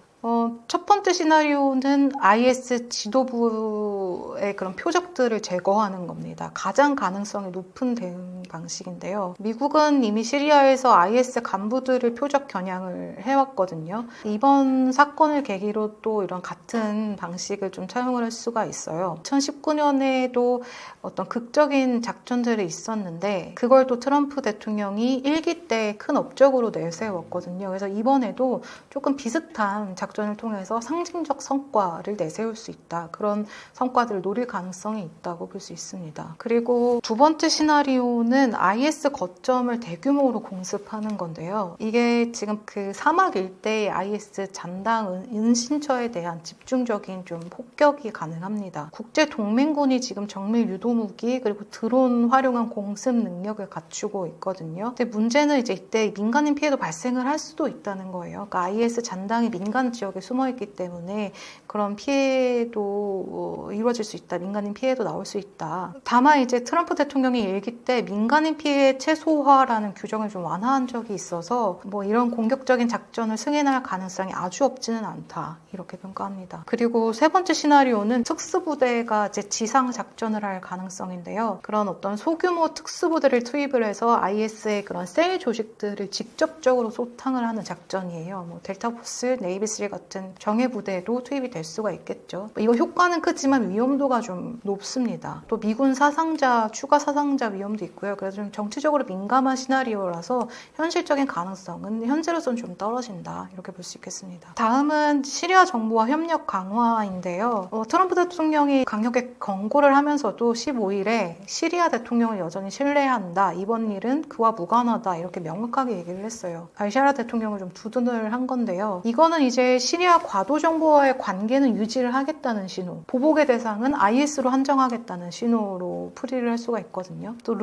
첫 번째 시나리오는 IS 지도부의 그런 표적들을 제거하는 겁니다. 가장 가능성이 높은 대응 방식인데요. 미국은 이미 시리아에서 IS 간부들을 표적 겨냥을 해왔거든요. 이번 사건을 계기로 또 이런 같은 방식을 좀 차용을 할 수가 있어요. 2019년에도 어떤 극적인 작전들이 있었는데 그걸 또 트럼프 대통령이 1기 때 큰 업적으로 내세웠거든요. 그래서 이번에도 조금 비슷한 작전을 통해서 상징적 성과를 내세울 수 있다. 그런 성과들을 노릴 가능성이 있다고 볼 수 있습니다. 그리고 두 번째 시나리오는 IS 거점을 대규모로 공습하는 건데요. 이게 지금 그 사막 일대의 IS 잔당 은신처에 대한 집중적인 좀 폭격이 가능합니다. 국제 동맹군이 지금 정밀 유도무기 그리고 드론 활용한 공습 능력을 갖추고 있거든요. 근데 문제는 이제 이때 민간인 피해도 발생을 할 수도 있다는 거예요. 그러니까 IS 잔당이 민간 지역에 숨어있기 때문에 그런 피해도 이루어질 수 있다. 민간인 피해도 나올 수 있다. 다만 이제 트럼프 대통령이 일기 때 민간인 피해 최소화라는 규정을 좀 완화한 적이 있어서 뭐 이런 공격적인 작전을 승인할 가능성이 아주 없지는 않다. 이렇게 평가합니다. 그리고 세 번째 시나리오는 특수부대가 이제 지상 작전을 할 가능성인데요. 그런 어떤 소규모 특수부대를 투입을 해서 IS의 그런 셀 조직들을 직접적으로 소탕을 하는 작전이에요. 뭐 델타포스, 네이비스릴 같은 정예 부대도 투입이 될 수가 있겠죠. 이거 효과는 크지만 위험도가 좀 높습니다. 또 미군 사상자, 추가 사상자 위험도 있고요. 그래서 좀 정치적으로 민감한 시나리오라서 현실적인 가능성은 현재로서는 좀 떨어진다. 이렇게 볼 수 있겠습니다. 다음은 시리아 정부와 협력 강화인데요. 트럼프 대통령이 강력하게 경고를 하면서도 15일에 시리아 대통령을 여전히 신뢰한다. 이번 일은 그와 무관하다. 이렇게 명확하게 얘기를 했어요. 알샤라 대통령을 좀 두둔을 한 건데요. 이거는 이제 이게 시리아 과도 정부와의 관계는 유지를 하겠다는 신호, 보복의 대상은 IS로 한정하겠다는 신호로 풀이를 할 수가 있거든요. 또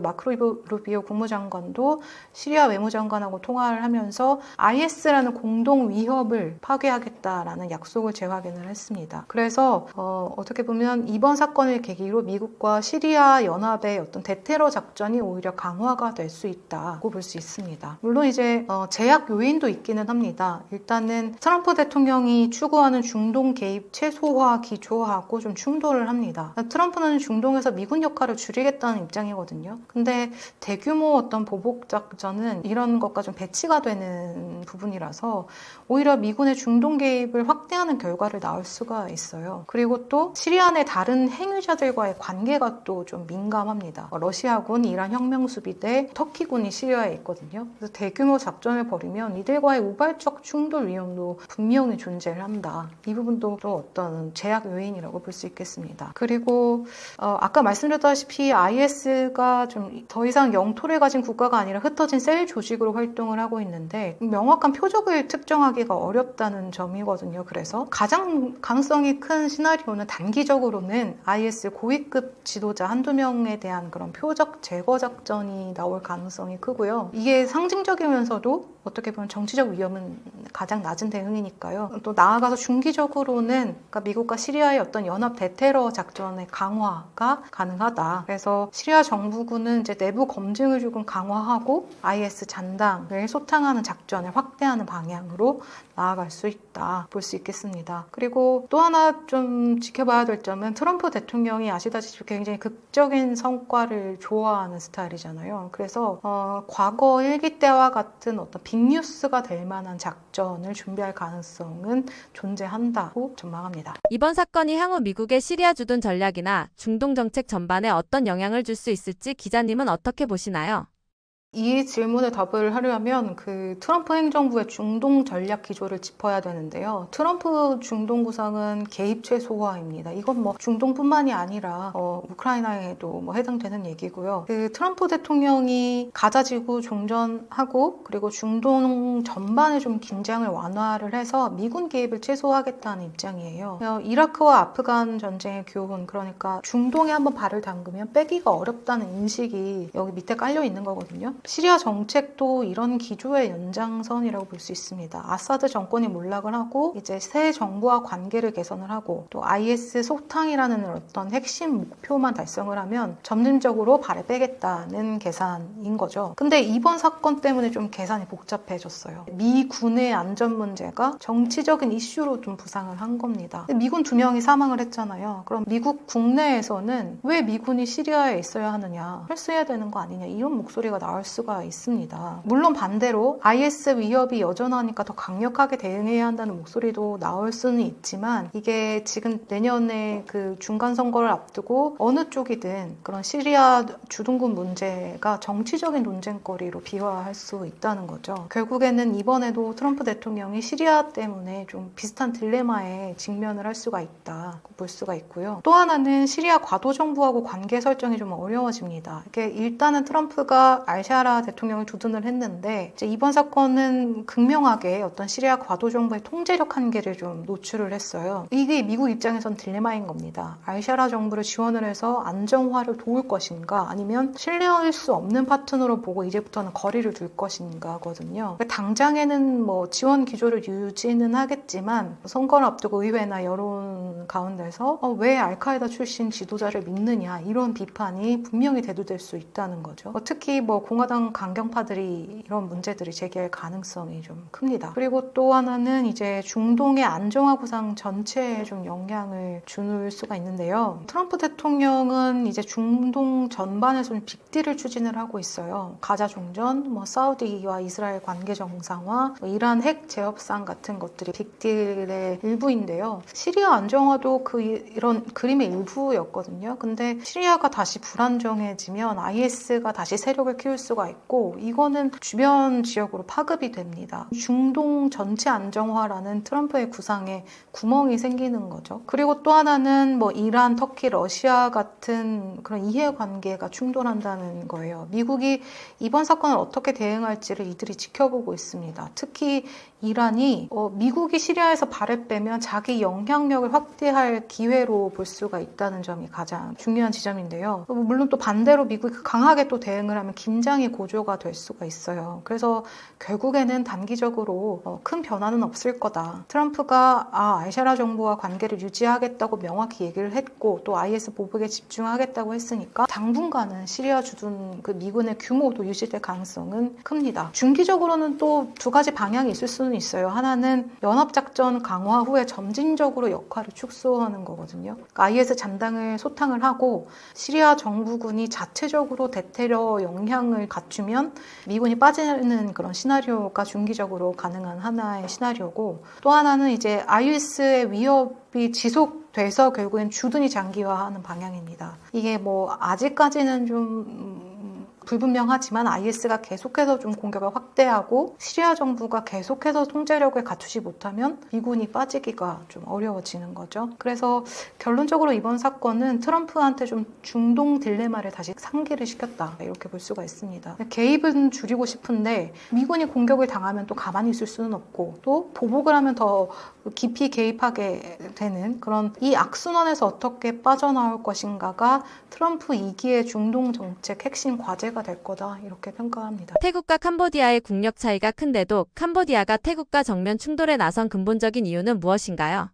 마크 루비오 국무장관도 시리아 외무장관하고 통화를 하면서 IS라는 공동 위협을 파괴하겠다라는 약속을 재확인을 했습니다. 그래서 어떻게 보면 이번 사건을 계기로 미국과 시리아 연합의 어떤 대테러 작전이 오히려 강화가 될 수 있다고 볼 수 있습니다. 물론 이제 제약 요인도 있기는 합니다. 일단은 트럼프 대통령이 추구하는 중동 개입 최소화 기조하고 좀 충돌을 합니다. 트럼프는 중동에서 미군 역할을 줄이겠다는 입장이거든요. 근데 대규모 어떤 보복 작전은 이런 것과 좀 배치가 되는 부분이라서 오히려 미군의 중동 개입을 확대하는 결과를 낳을 수가 있어요. 그리고 또 시리아 내 다른 행위자들과의 관계가 또 좀 민감합니다. 러시아군, 이란 혁명수비대, 터키군이 시리아에 있거든요. 그래서 대규모 작전을 벌이면 이들과의 우발적 충돌 위험도 분명히 존재를 한다. 이 부분도 또 어떤 제약 요인이라고 볼 수 있겠습니다. 그리고 아까 말씀드렸다시피 IS가 좀 더 이상 영토를 가진 국가가 아니라 흩어진 셀 조직으로 활동을 하고 있는데 명확한 표적을 특정하기가 어렵다는 점이거든요. 그래서 가장 가능성이 큰 시나리오는 단기적으로는 IS 고위급 지도자 한두 명에 대한 그런 표적 제거 작전이 나올 가능성이 크고요. 이게 상징적이면서도 어떻게 보면 정치적 위험은 가장 낮은 대응이니까요. 또 나아가서 중기적으로는 그러니까 미국과 시리아의 어떤 연합 대테러 작전의 강화가 가능하다. 그래서 시리아 정부군은 이제 내부 검증을 조금 강화하고 IS 잔당을 소탕하는 작전을 확대하는 방향으로 나아갈 수 있다. 볼 수 있겠습니다. 그리고 또 하나 좀 지켜봐야 될 점은 트럼프 대통령이 아시다시피 굉장히 극적인 성과를 좋아하는 스타일이잖아요. 그래서 과거 일기 때와 같은 어떤 빅뉴스가 될 만한 작전을 준비할 가능성은 존재한다고 전망합니다. 이번 사건이 향후 미국의 시리아 주둔 전략이나 중동 정책 전반에 어떤 영향을 줄 수 있을지 기자님은 어떻게 보시나요? 이 질문에 답을 하려면 그 트럼프 행정부의 중동 전략 기조를 짚어야 되는데요. 트럼프 중동 구상은 개입 최소화입니다. 이건 뭐 중동뿐만이 아니라 우크라이나에도 뭐 해당되는 얘기고요. 그 트럼프 대통령이 가자 지구 종전하고 그리고 중동 전반에 좀 긴장을 완화를 해서 미군 개입을 최소화하겠다는 입장이에요. 이라크와 아프간 전쟁의 교훈, 그러니까 중동에 한번 발을 담그면 빼기가 어렵다는 인식이 여기 밑에 깔려 있는 거거든요. 시리아 정책도 이런 기조의 연장선이라고 볼 수 있습니다. 아사드 정권이 몰락을 하고 이제 새 정부와 관계를 개선을 하고 또 IS 소탕이라는 어떤 핵심 목표만 달성을 하면 점진적으로 발을 빼겠다는 계산인 거죠. 근데 이번 사건 때문에 좀 계산이 복잡해졌어요. 미군의 안전 문제가 정치적인 이슈로 좀 부상을 한 겁니다. 미군 2명이 사망을 했잖아요. 그럼 미국 국내에서는 왜 미군이 시리아에 있어야 하느냐, 철수해야 되는 거 아니냐, 이런 목소리가 나올 수가 있습니다. 물론 반대로 IS 위협이 여전하니까 더 강력하게 대응해야 한다는 목소리도 나올 수는 있지만 이게 지금 내년에 그 중간 선거를 앞두고 어느 쪽이든 그런 시리아 주둔군 문제가 정치적인 논쟁거리로 비화할 수 있다는 거죠. 결국에는 이번에도 트럼프 대통령이 시리아 때문에 좀 비슷한 딜레마에 직면을 할 수가 있다고 볼 수가 있고요. 또 하나는 시리아 과도 정부하고 관계 설정이 좀 어려워집니다. 이게 일단은 트럼프가 알샤라 대통령을 두둔을 했는데 이제 이번 사건은 극명하게 어떤 시리아 과도 정부의 통제력 한계를 좀 노출을 했어요. 이게 미국 입장에선 딜레마인 겁니다. 알샤라 정부를 지원을 해서 안정화를 도울 것인가 아니면 신뢰할 수 없는 파트너로 보고 이제부터는 거리를 둘 것인가거든요. 당장에는 뭐 지원 기조를 유지는 하겠지만 선거를 앞두고 의회나 여론 가운데서 왜 알카에다 출신 지도자를 믿느냐 이런 비판이 분명히 대두될 수 있다는 거죠. 특히 뭐 공화당 강경파들이 이런 문제들이 제기할 가능성이 좀 큽니다. 그리고 또 하나는 이제 중동의 안정화 구상 전체에 좀 영향을 줄 수가 있는데요. 트럼프 대통령은 이제 중동 전반에서 좀 빅딜을 추진을 하고 있어요. 가자 종전, 뭐 사우디와 이스라엘 관계 정상화, 뭐 이란 핵 재협상 같은 것들이 빅딜의 일부인데요. 시리아 안정화도 이런 그림의 일부였거든요. 근데 시리아가 다시 불안정해지면 IS가 다시 세력을 키울 수가 수가 있고, 이거는 주변 지역으로 파급이 됩니다. 중동 전체 안정화라는 트럼프의 구상에 구멍이 생기는 거죠. 그리고 또 하나는 뭐 이란, 터키, 러시아 같은 그런 이해관계가 충돌한다는 거예요. 미국이 이번 사건을 어떻게 대응할지를 이들이 지켜보고 있습니다. 특히 이란이 미국이 시리아에서 발을 빼면 자기 영향력을 확대할 기회로 볼 수가 있다는 점이 가장 중요한 지점인데요. 물론 또 반대로 미국이 강하게 또 대응을 하면 긴장이 고조가 될 수가 있어요. 그래서 결국에는 단기적으로 큰 변화는 없을 거다. 트럼프가 알샤라 정부와 관계를 유지하겠다고 명확히 얘기를 했고, 또 IS 보복에 집중하겠다고 했으니까 당분간은 시리아 주둔 그 미군의 규모도 유지될 가능성은 큽니다. 중기적으로는 또 두 가지 방향이 있을 수는 있어요. 하나는 연합작전 강화 후에 점진적으로 역할을 축소하는 거거든요. 그러니까 IS 잔당을 소탕을 하고 시리아 정부군이 자체적으로 대테러 역량을 갖추면 미군이 빠지는 그런 시나리오가 중기적으로 가능한 하나의 시나리오고, 또 하나는 이제 IS의 위협이 지속돼서 결국엔 주둔이 장기화하는 방향입니다. 이게 뭐 아직까지는 좀 불분명하지만 IS가 계속해서 좀 공격을 확대하고 시리아 정부가 계속해서 통제력을 갖추지 못하면 미군이 빠지기가 좀 어려워지는 거죠. 그래서 결론적으로 이번 사건은 트럼프한테 좀 중동 딜레마를 다시 상기를 시켰다, 이렇게 볼 수가 있습니다. 개입은 줄이고 싶은데 미군이 공격을 당하면 또 가만히 있을 수는 없고, 또 보복을 하면 더 깊이 개입하게 되는 그런 이 악순환에서 어떻게 빠져나올 것인가가 트럼프 2기의 중동 정책 핵심 과제가 될 거다, 이렇게 평가합니다. 태국과 캄보디아의 국력 차이가 큰데도 캄보디아가 태국과 정면 충돌에 나선 근본적인 이유는 무엇인가요?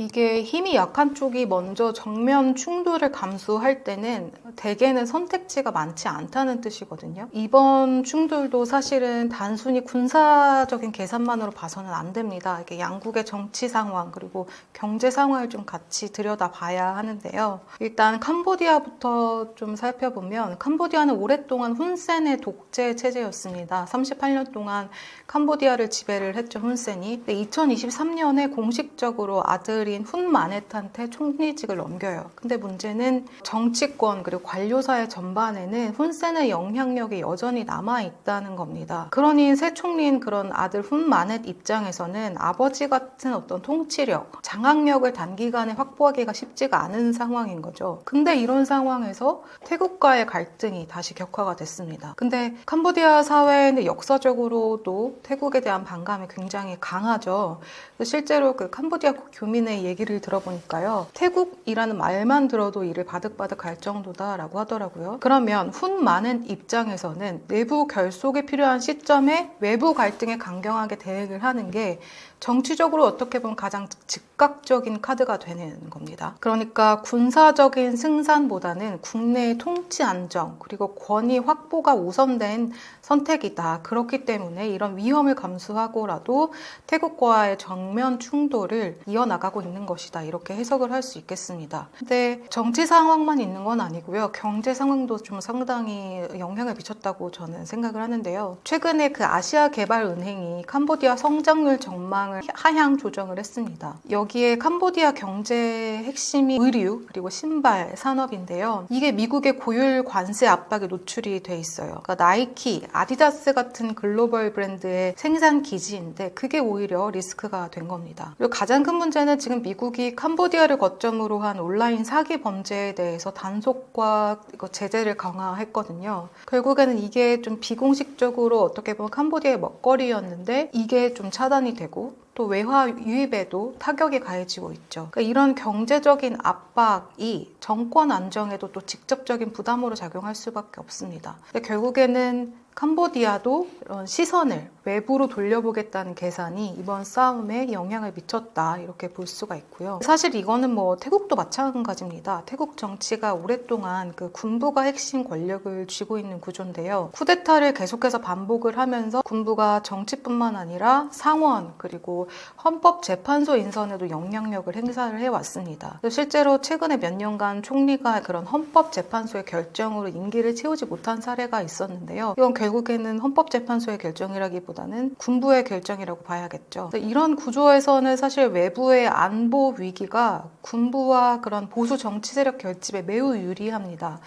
이게 힘이 약한 쪽이 먼저 정면 충돌을 감수할 때는 대개는 선택지가 많지 않다는 뜻이거든요. 이번 충돌도 사실은 단순히 군사적인 계산만으로 봐서는 안 됩니다. 이게 양국의 정치 상황 그리고 경제 상황을 좀 같이 들여다봐야 하는데요. 일단 캄보디아부터 좀 살펴보면, 캄보디아는 오랫동안 훈센의 독재 체제였습니다. 38년 동안 캄보디아를 지배를 했죠, 훈센이. 2023년에 공식적으로 아들인 훈 마넷한테 총리직을 넘겨요. 근데 문제는 정치권 그리고 관료사회 전반에는 훈센의 영향력이 여전히 남아있다는 겁니다. 그러니 새 총리인 그런 아들 훈 마넷 입장에서는 아버지 같은 어떤 통치력, 장악력을 단기간에 확보하기가 쉽지가 않은 상황인 거죠. 근데 이런 상황에서 태국과의 갈등이 다시 격화가 됐습니다. 근데 캄보디아 사회는 역사적으로도 태국에 대한 반감이 굉장히 강하죠. 실제로 그 캄보디아 교민의 얘기를 들어보니까요, 태국이라는 말만 들어도 이를 바득바득할 정도다라고 하더라고요. 그러면 훈 마넷 입장에서는 내부 결속이 필요한 시점에 외부 갈등에 강경하게 대응을 하는 게 정치적으로 어떻게 보면 가장 즉각적인 카드가 되는 겁니다. 그러니까 군사적인 승산보다는 국내의 통치 안정 그리고 권위 확보가 우선된 선택이다. 그렇기 때문에 이런 위험을 감수하고라도 태국과의 정면 충돌을 이어나가고 있는 것이다, 이렇게 해석을 할 수 있겠습니다. 근데 정치 상황만 있는 건 아니고요. 경제 상황도 좀 상당히 영향을 미쳤다고 저는 생각을 하는데요. 최근에 그 아시아개발은행이 캄보디아 성장률 전망을 하향 조정을 했습니다. 여기에 캄보디아 경제의 핵심이 의류 그리고 신발 산업인데요. 이게 미국의 고율 관세 압박에 노출이 돼 있어요. 그러니까 나이키, 아디다스 같은 글로벌 브랜드의 생산 기지인데 그게 오히려 리스크가 된 겁니다. 그리고 가장 큰 문제는 지금 미국이 캄보디아를 거점으로 한 온라인 사기 범죄에 대해서 단속과 제재를 강화했거든요. 결국에는 이게 좀 비공식적으로 어떻게 보면 캄보디아의 먹거리였는데 이게 좀 차단이 되고, 또 외화 유입에도 타격이 가해지고 있죠. 그러니까 이런 경제적인 압박이 정권 안정에도 또 직접적인 부담으로 작용할 수밖에 없습니다. 근데 결국에는 캄보디아도 이런 시선을 외부로 돌려보겠다는 계산이 이번 싸움에 영향을 미쳤다, 이렇게 볼 수가 있고요. 사실 이거는 뭐 태국도 마찬가지입니다. 태국 정치가 오랫동안 그 군부가 핵심 권력을 쥐고 있는 구조인데요. 쿠데타를 계속해서 반복을 하면서 군부가 정치뿐만 아니라 상원 그리고 헌법재판소 인선에도 영향력을 행사를 해왔습니다. 실제로 최근에 몇 년간 총리가 그런 헌법재판소의 결정으로 임기를 채우지 못한 사례가 있었는데요. 이건 결국에는 헌법재판소의 결정이라기보다는 군부의 결정이라고 봐야겠죠. 이런 구조에서는 사실 외부의 안보 위기가 군부와 그런 보수 정치 세력 결집에 매우 유리합니다.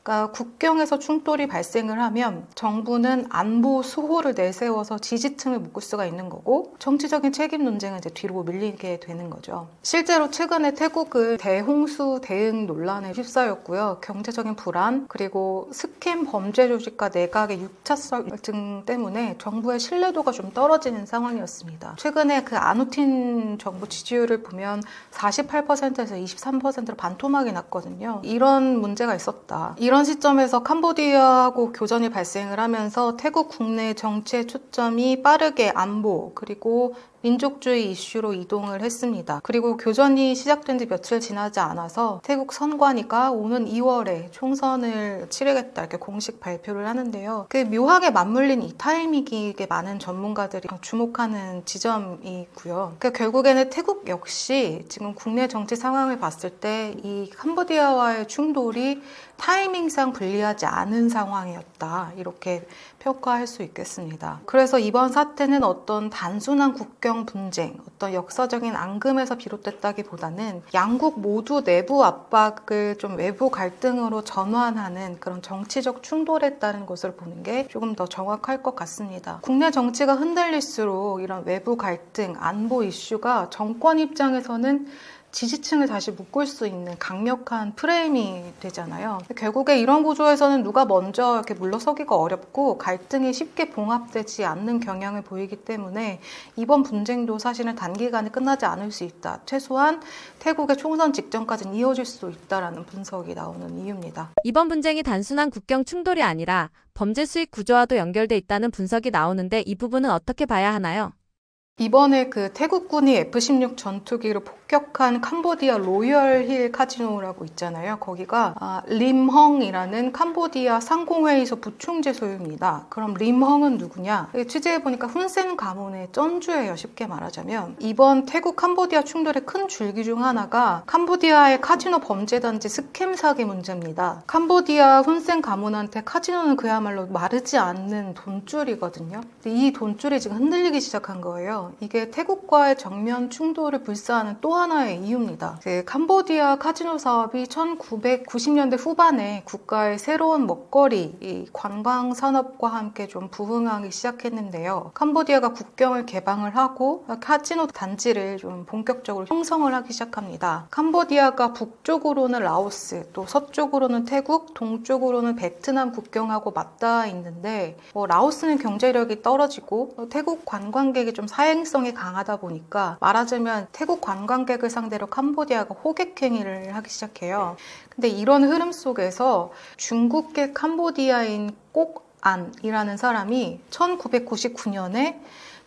그러니까 국경에서 충돌이 발생을 하면 정부는 안보 수호를 내세워서 지지층을 묶을 수가 있는 거고 정치적인 책임 논쟁은 이제 뒤로 밀리게 되는 거죠. 실제로 최근에 태국은 대홍수 대응 논란에 휩싸였고요. 경제적인 불안 그리고 스캠 범죄 조직과 내각의 유착성 때문에 정부의 신뢰도가 좀 떨어지는 상황이었습니다. 최근에 그 아누틴 정부 지지율을 보면 48%에서 23%로 반토막이 났거든요. 이런 문제가 있었다. 이런 시점에서 캄보디아하고 교전이 발생을 하면서 태국 국내 정치의 초점이 빠르게 안보 그리고 민족주의 이슈로 이동을 했습니다. 그리고 교전이 시작된 지 며칠 지나지 않아서 태국 선관위가 오는 2월에 총선을 치르겠다 이렇게 공식 발표를 하는데요. 그 묘하게 맞물린 이 타이밍이 많은 전문가들이 주목하는 지점이고요. 그러니까 결국에는 태국 역시 지금 국내 정치 상황을 봤을 때 이 캄보디아와의 충돌이 타이밍상 불리하지 않은 상황이었다. 이렇게 평가할 수 있겠습니다. 그래서 이번 사태는 어떤 단순한 국경 분쟁, 어떤 역사적인 앙금에서 비롯됐다기보다는 양국 모두 내부 압박을 좀 외부 갈등으로 전환하는 그런 정치적 충돌에 따른 것을 보는 게 조금 더 정확할 것 같습니다. 국내 정치가 흔들릴수록 이런 외부 갈등, 안보 이슈가 정권 입장에서는 지지층을 다시 묶을 수 있는 강력한 프레임이 되잖아요. 결국에 이런 구조에서는 누가 먼저 이렇게 물러서기가 어렵고 갈등이 쉽게 봉합되지 않는 경향을 보이기 때문에 이번 분쟁도 사실은 단기간에 끝나지 않을 수 있다. 최소한 태국의 총선 직전까지는 이어질 수 있다라는 분석이 나오는 이유입니다. 이번 분쟁이 단순한 국경 충돌이 아니라 범죄 수익 구조와도 연결돼 있다는 분석이 나오는데 이 부분은 어떻게 봐야 하나요? 이번에 그 태국군이 F-16 전투기를 폭격한 캄보디아 로열힐 카지노라고 있잖아요. 거기가 림헝이라는 캄보디아 상공회의소 부총재 소유입니다. 그럼 림헝은 누구냐? 취재해보니까 훈센 가문의 쩐주예요. 쉽게 말하자면. 이번 태국 캄보디아 충돌의 큰 줄기 중 하나가 캄보디아의 카지노 범죄단지 스캠 사기 문제입니다. 캄보디아 훈센 가문한테 카지노는 그야말로 마르지 않는 돈줄이거든요. 근데 이 돈줄이 지금 흔들리기 시작한 거예요. 이게 태국과의 정면 충돌을 불사하는 또 하나의 이유입니다. 캄보디아 카지노 사업이 1990년대 후반에 국가의 새로운 먹거리, 이 관광 산업과 함께 좀 부흥하기 시작했는데요. 캄보디아가 국경을 개방을 하고 카지노 단지를 좀 본격적으로 형성을 하기 시작합니다. 캄보디아가 북쪽으로는 라오스, 또 서쪽으로는 태국, 동쪽으로는 베트남 국경하고 맞닿아 있는데 라오스는 경제력이 떨어지고 태국 관광객이 좀 사행성이 강하다 보니까 말하자면 태국 관광객을 상대로 캄보디아가 호객행위를 하기 시작해요. 근데 이런 흐름 속에서 중국계 캄보디아인 꼭안이라는 사람이 1999년에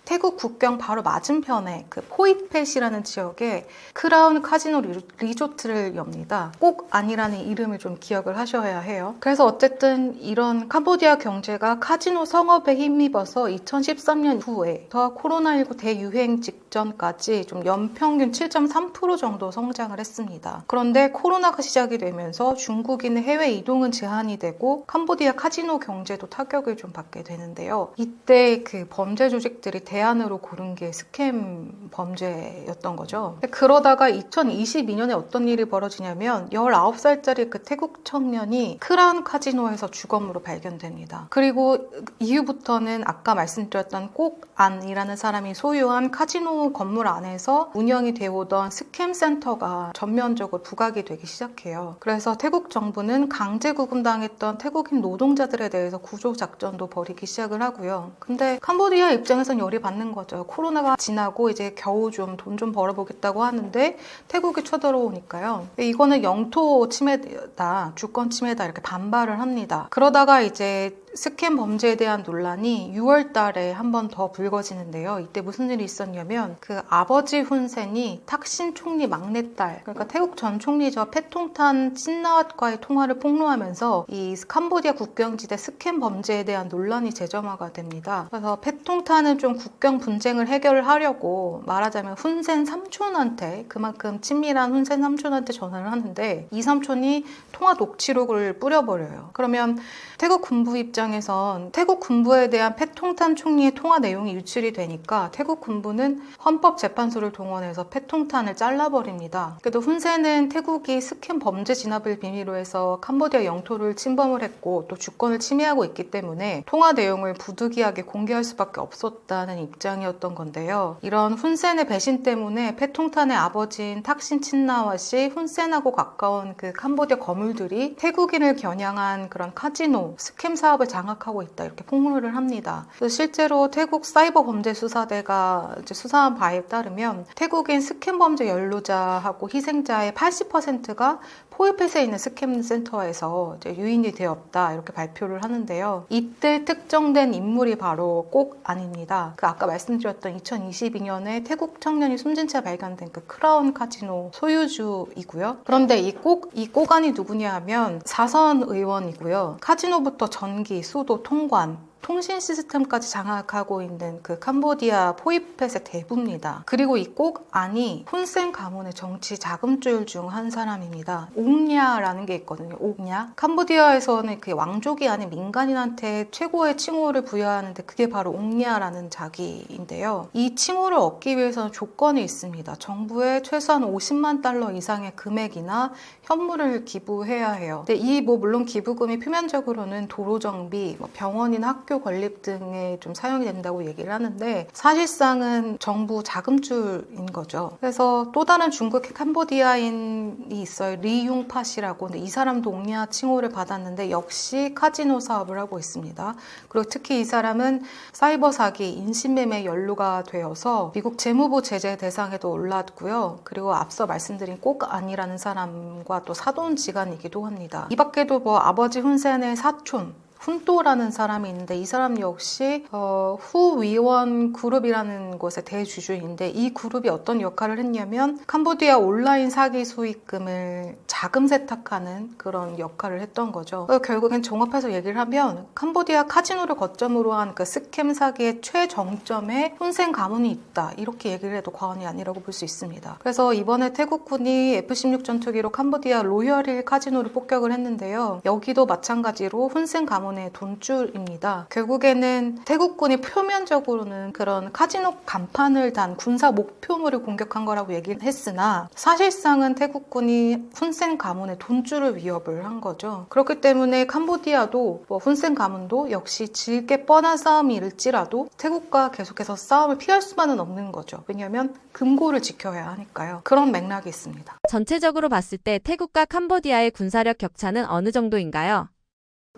태국 국경 바로 맞은편에 그 포이펫이라는 지역에 크라운 카지노 리조트를 엽니다. 꼭 아니라는 이름을 좀 기억을 하셔야 해요. 그래서 어쨌든 이런 캄보디아 경제가 카지노 성업에 힘입어서 2013년 이후에 코로나19 대유행 직전까지 좀 연평균 7.3% 정도 성장을 했습니다. 그런데 코로나가 시작이 되면서 중국인의 해외 이동은 제한이 되고 캄보디아 카지노 경제도 타격을 좀 받게 되는데요. 이때 그 범죄 조직들이 대안으로 고른 게 스캠 범죄였던 거죠. 그러다가 2022년에 어떤 일이 벌어지냐면 19살짜리 그 태국 청년이 크라운 카지노에서 주검으로 발견됩니다. 그리고 이후부터는 아까 말씀드렸던 꼭안이라는 사람이 소유한 카지노 건물 안에서 운영이 되어 오던 스캠 센터가 전면적으로 부각이 되기 시작해요. 그래서 태국 정부는 강제 구금당했던 태국인 노동자들에 대해서 구조 작전도 벌이기 시작을 하고요. 근데 캄보디아 입장에선 열이 받는 거죠. 코로나가 지나고 이제 겨우 좀 돈 좀 벌어보겠다고 하는데 태국이 쳐들어오니까요. 이거는 영토 침해다, 주권 침해다 이렇게 반발을 합니다. 그러다가 이제 스캠 범죄에 대한 논란이 6월 달에 한 번 더 불거지는데요. 이때 무슨 일이 있었냐면 그 아버지 훈센이 탁신 총리 막내딸, 그러니까 태국 전 총리죠. 패통탄 친나왓과의 통화를 폭로하면서 이 캄보디아 국경지대 스캠 범죄에 대한 논란이 재점화가 됩니다. 그래서 패통탄은 좀 국경 분쟁을 해결하려고 말하자면 훈센 삼촌한테, 그만큼 친밀한 훈센 삼촌한테 전화를 하는데 이 삼촌이 통화 녹취록을 뿌려버려요. 그러면 태국 군부 입장 입장에선 태국 군부에 대한 패통탄 총리의 통화 내용이 유출이 되니까 태국 군부는 헌법재판소를 동원해서 패통탄을 잘라버립니다. 그래도 훈센은 태국이 스캔 범죄 진압을 빌미로 해서 캄보디아 영토를 침범을 했고 또 주권을 침해하고 있기 때문에 통화 내용을 부득이하게 공개할 수밖에 없었다는 입장이었던 건데요. 이런 훈센의 배신 때문에 패통탄의 아버지인 탁신 친나와시, 훈센하고 가까운 그 캄보디아 거물들이 태국인을 겨냥한 그런 카지노, 스캠 사업을 장악하고 있다 이렇게 폭로를 합니다. 그래서 실제로 태국 사이버 범죄 수사대가 이제 수사한 바에 따르면 태국인 스캠 범죄 연루자하고 희생자의 80%가 포이펫에 있는 스캠 센터에서 이제 유인이 되었다 이렇게 발표를 하는데요. 이때 특정된 인물이 바로 꼭 아닙니다. 그 아까 말씀드렸던 2022년에 태국 청년이 숨진 채 발견된 그 크라운 카지노 소유주이고요. 그런데 이 꼬간이 누구냐 하면 사선 의원이고요. 카지노부터 전기, 수도, 통관, 통신 시스템까지 장악하고 있는 그 캄보디아 포이펫의 대부입니다. 그리고 이 꼭안이 훈센 가문의 정치 자금줄 중 한 사람입니다. 옥냐라는 게 있거든요. 옥냐. 캄보디아에서는 그 왕족이 아닌 민간인한테 최고의 칭호를 부여하는데 그게 바로 옥냐라는 자기인데요. 이 칭호를 얻기 위해서는 조건이 있습니다. 정부에 최소한 50만 달러 이상의 금액이나 현물을 기부해야 해요. 근데 이 물론 기부금이 표면적으로는 도로 정비, 병원이나 학교 건립 등에 좀 사용이 된다고 얘기를 하는데 사실상은 정부 자금줄인 거죠. 그래서 또 다른 중국 캄보디아인이 있어요. 리융팟이라고. 근데 이 사람도 옥냐 칭호를 받았는데 역시 카지노 사업을 하고 있습니다. 그리고 특히 이 사람은 사이버 사기, 인신매매에 연루가 되어서 미국 재무부 제재 대상에도 올랐고요. 그리고 앞서 말씀드린 꼭안이라는 사람과 또 사돈지간이기도 합니다. 이 밖에도 아버지 훈센의 사촌 훈또라는 사람이 있는데 이 사람 역시 후위원 그룹이라는 곳의 대주주인데 이 그룹이 어떤 역할을 했냐면 캄보디아 온라인 사기 수익금을 자금 세탁하는 그런 역할을 했던 거죠. 결국엔 종합해서 얘기를 하면 캄보디아 카지노를 거점으로 한 그 스캠 사기의 최정점에 훈센 가문이 있다 이렇게 얘기를 해도 과언이 아니라고 볼 수 있습니다. 그래서 이번에 태국군이 F-16 전투기로 캄보디아 로열힐 카지노를 폭격을 했는데요. 여기도 마찬가지로 훈센 가문 돈줄입니다. 결국에는 태국군이 표면적으로는 그런 카지노 간판을 단 군사 목표물을 공격한 거라고 얘기를 했으나 사실상은 태국군이 훈센 가문의 돈줄을 위협을 한 거죠. 그렇기 때문에 캄보디아도 훈센 가문도 역시 질게 뻔한 싸움일지라도 태국과 계속해서 싸움을 피할 수만은 없는 거죠. 왜냐하면 금고를 지켜야 하니까요. 그런 맥락이 있습니다. 전체적으로 봤을 때 태국과 캄보디아의 군사력 격차는 어느 정도인가요?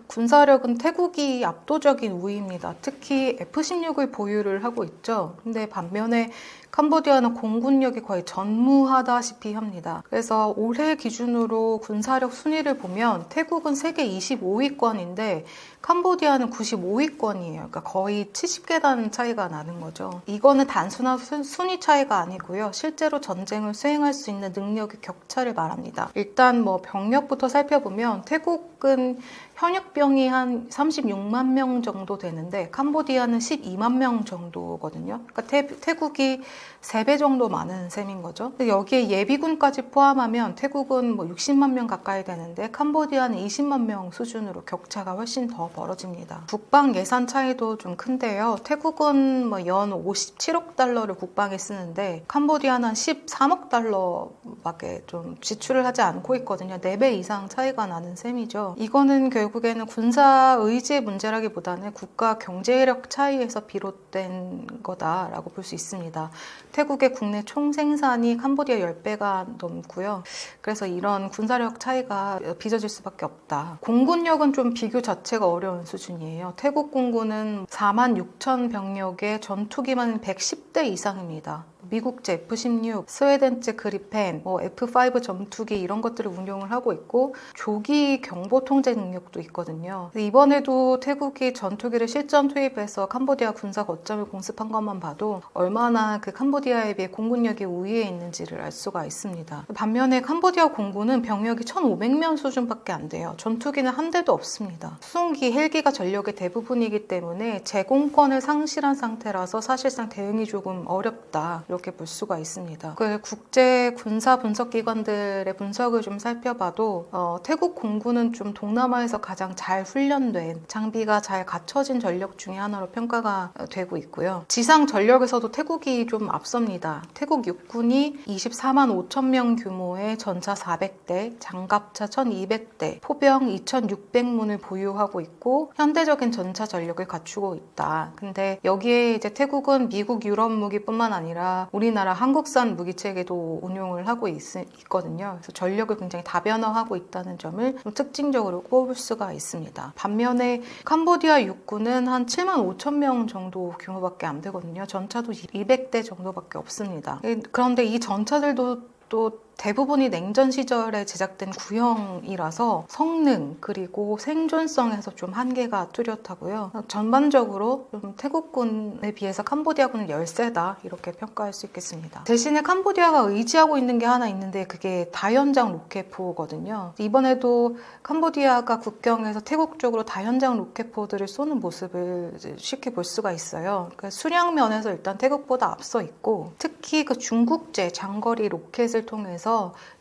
군사력은 태국이 압도적인 우위입니다. 특히 F-16을 보유를 하고 있죠. 근데 반면에 캄보디아는 공군력이 거의 전무하다시피 합니다. 그래서 올해 기준으로 군사력 순위를 보면 태국은 세계 25위권인데 캄보디아는 95위권이에요. 그러니까 거의 70계단 차이가 나는 거죠. 이거는 단순한 순위 차이가 아니고요. 실제로 전쟁을 수행할 수 있는 능력의 격차를 말합니다. 일단 병력부터 살펴보면 태국은 현역병이 한 36만 명 정도 되는데 캄보디아는 12만 명 정도거든요. 그러니까 태국이 3배 정도 많은 셈인 거죠. 여기에 예비군까지 포함하면 태국은 60만 명 가까이 되는데 캄보디아는 20만 명 수준으로 격차가 훨씬 더 벌어집니다. 국방 예산 차이도 좀 큰데요. 태국은 연 57억 달러를 국방에 쓰는데 캄보디아는 13억 달러밖에 좀 지출을 하지 않고 있거든요. 4배 이상 차이가 나는 셈이죠. 이거는 결국에는 군사 의지의 문제라기보다는 국가 경제력 차이에서 비롯된 거다라고 볼 수 있습니다. 태국의 국내 총생산이 캄보디아 10배가 넘고요. 그래서 이런 군사력 차이가 빚어질 수밖에 없다. 공군력은 좀 비교 자체가 어려운 수준이에요. 태국 공군은 4만 6천 병력의 전투기만 110대 이상입니다. 미국제 F-16, 스웨덴제 그리펜, F-5 전투기 이런 것들을 운용을 하고 있고 조기 경보 통제 능력도 있거든요. 이번에도 태국이 전투기를 실전 투입해서 캄보디아 군사 거점을 공습한 것만 봐도 얼마나 그 캄보디아에 비해 공군력이 우위에 있는지를 알 수가 있습니다. 반면에 캄보디아 공군은 병력이 1,500명 수준밖에 안 돼요. 전투기는 한 대도 없습니다. 수송기, 헬기가 전력의 대부분이기 때문에 제공권을 상실한 상태라서 사실상 대응이 조금 어렵다. 이렇게 볼 수가 있습니다. 그 국제 군사 분석 기관들의 분석을 좀 살펴봐도 태국 공군은 좀 동남아에서 가장 잘 훈련된 장비가 잘 갖춰진 전력 중에 하나로 평가가 되고 있고요. 지상 전력에서도 태국이 좀 앞섭니다. 태국 육군이 24만 5천 명 규모의 전차 400대, 장갑차 1200대, 포병 2600문을 보유하고 있고 현대적인 전차 전력을 갖추고 있다. 근데 여기에 이제 태국은 미국 유럽 무기뿐만 아니라 우리나라 한국산 무기 체계도 운용을 하고 있거든요. 그래서 전력을 굉장히 다변화하고 있다는 점을 좀 특징적으로 꼽을 수가 있습니다. 반면에 캄보디아 육군은 한 7만 5천 명 정도 규모밖에 안 되거든요. 전차도 200대 정도밖에 없습니다. 그런데 이 전차들도 또 대부분이 냉전 시절에 제작된 구형이라서 성능 그리고 생존성에서 좀 한계가 뚜렷하고요. 전반적으로 좀 태국군에 비해서 캄보디아군은 열세다 이렇게 평가할 수 있겠습니다. 대신에 캄보디아가 의지하고 있는 게 하나 있는데 그게 다연장 로켓포거든요. 이번에도 캄보디아가 국경에서 태국 쪽으로 다연장 로켓포들을 쏘는 모습을 쉽게 볼 수가 있어요. 그러니까 수량 면에서 일단 태국보다 앞서 있고 특히 그 중국제 장거리 로켓을 통해서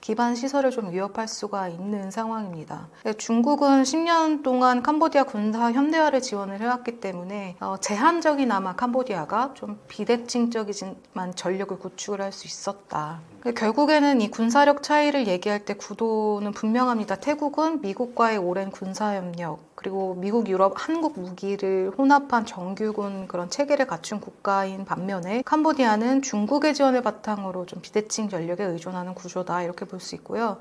기반 시설을 좀 위협할 수가 있는 상황입니다. 중국은 10년 동안 캄보디아 군사 현대화를 지원을 해왔기 때문에 제한적이나마 캄보디아가 좀 비대칭적이지만 전력을 구축을 할 수 있었다. 결국에는 이 군사력 차이를 얘기할 때 구도는 분명합니다. 태국은 미국과의 오랜 군사협력 그리고 미국, 유럽, 한국 무기를 혼합한 정규군 그런 체계를 갖춘 국가인 반면에 캄보디아는 중국의 지원을 바탕으로 좀 비대칭 전력에 의존하는 구조다 이렇게 볼 수 있고요.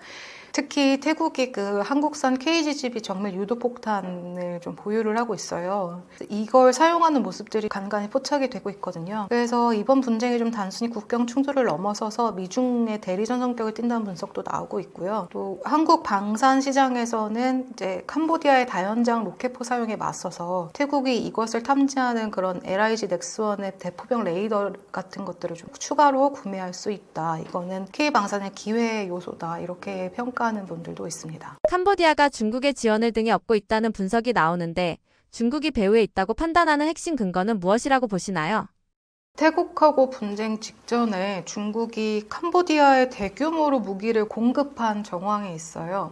특히 태국이 그 한국산 KGGB 정밀 유도폭탄을 좀 보유를 하고 있어요. 이걸 사용하는 모습들이 간간히 포착이 되고 있거든요. 그래서 이번 분쟁이 좀 단순히 국경 충돌을 넘어서서 미중의 대리전 성격을 띈다는 분석도 나오고 있고요. 또 한국 방산 시장에서는 이제 캄보디아의 다연장 로켓포 사용에 맞서서 태국이 이것을 탐지하는 그런 LIG 넥스원의 대포병 레이더 같은 것들을 좀 추가로 구매할 수 있다. 이거는 K방산의 기회 요소다. 이렇게 평가하는 분들도 있습니다. 캄보디아가 중국의 지원을 등에 업고 있다는 분석이 나오는데 중국이 배후에 있다고 판단하는 핵심 근거는 무엇이라고 보시나요? 태국하고 분쟁 직전에 중국이 캄보디아에 대규모로 무기를 공급한 정황이 있어요.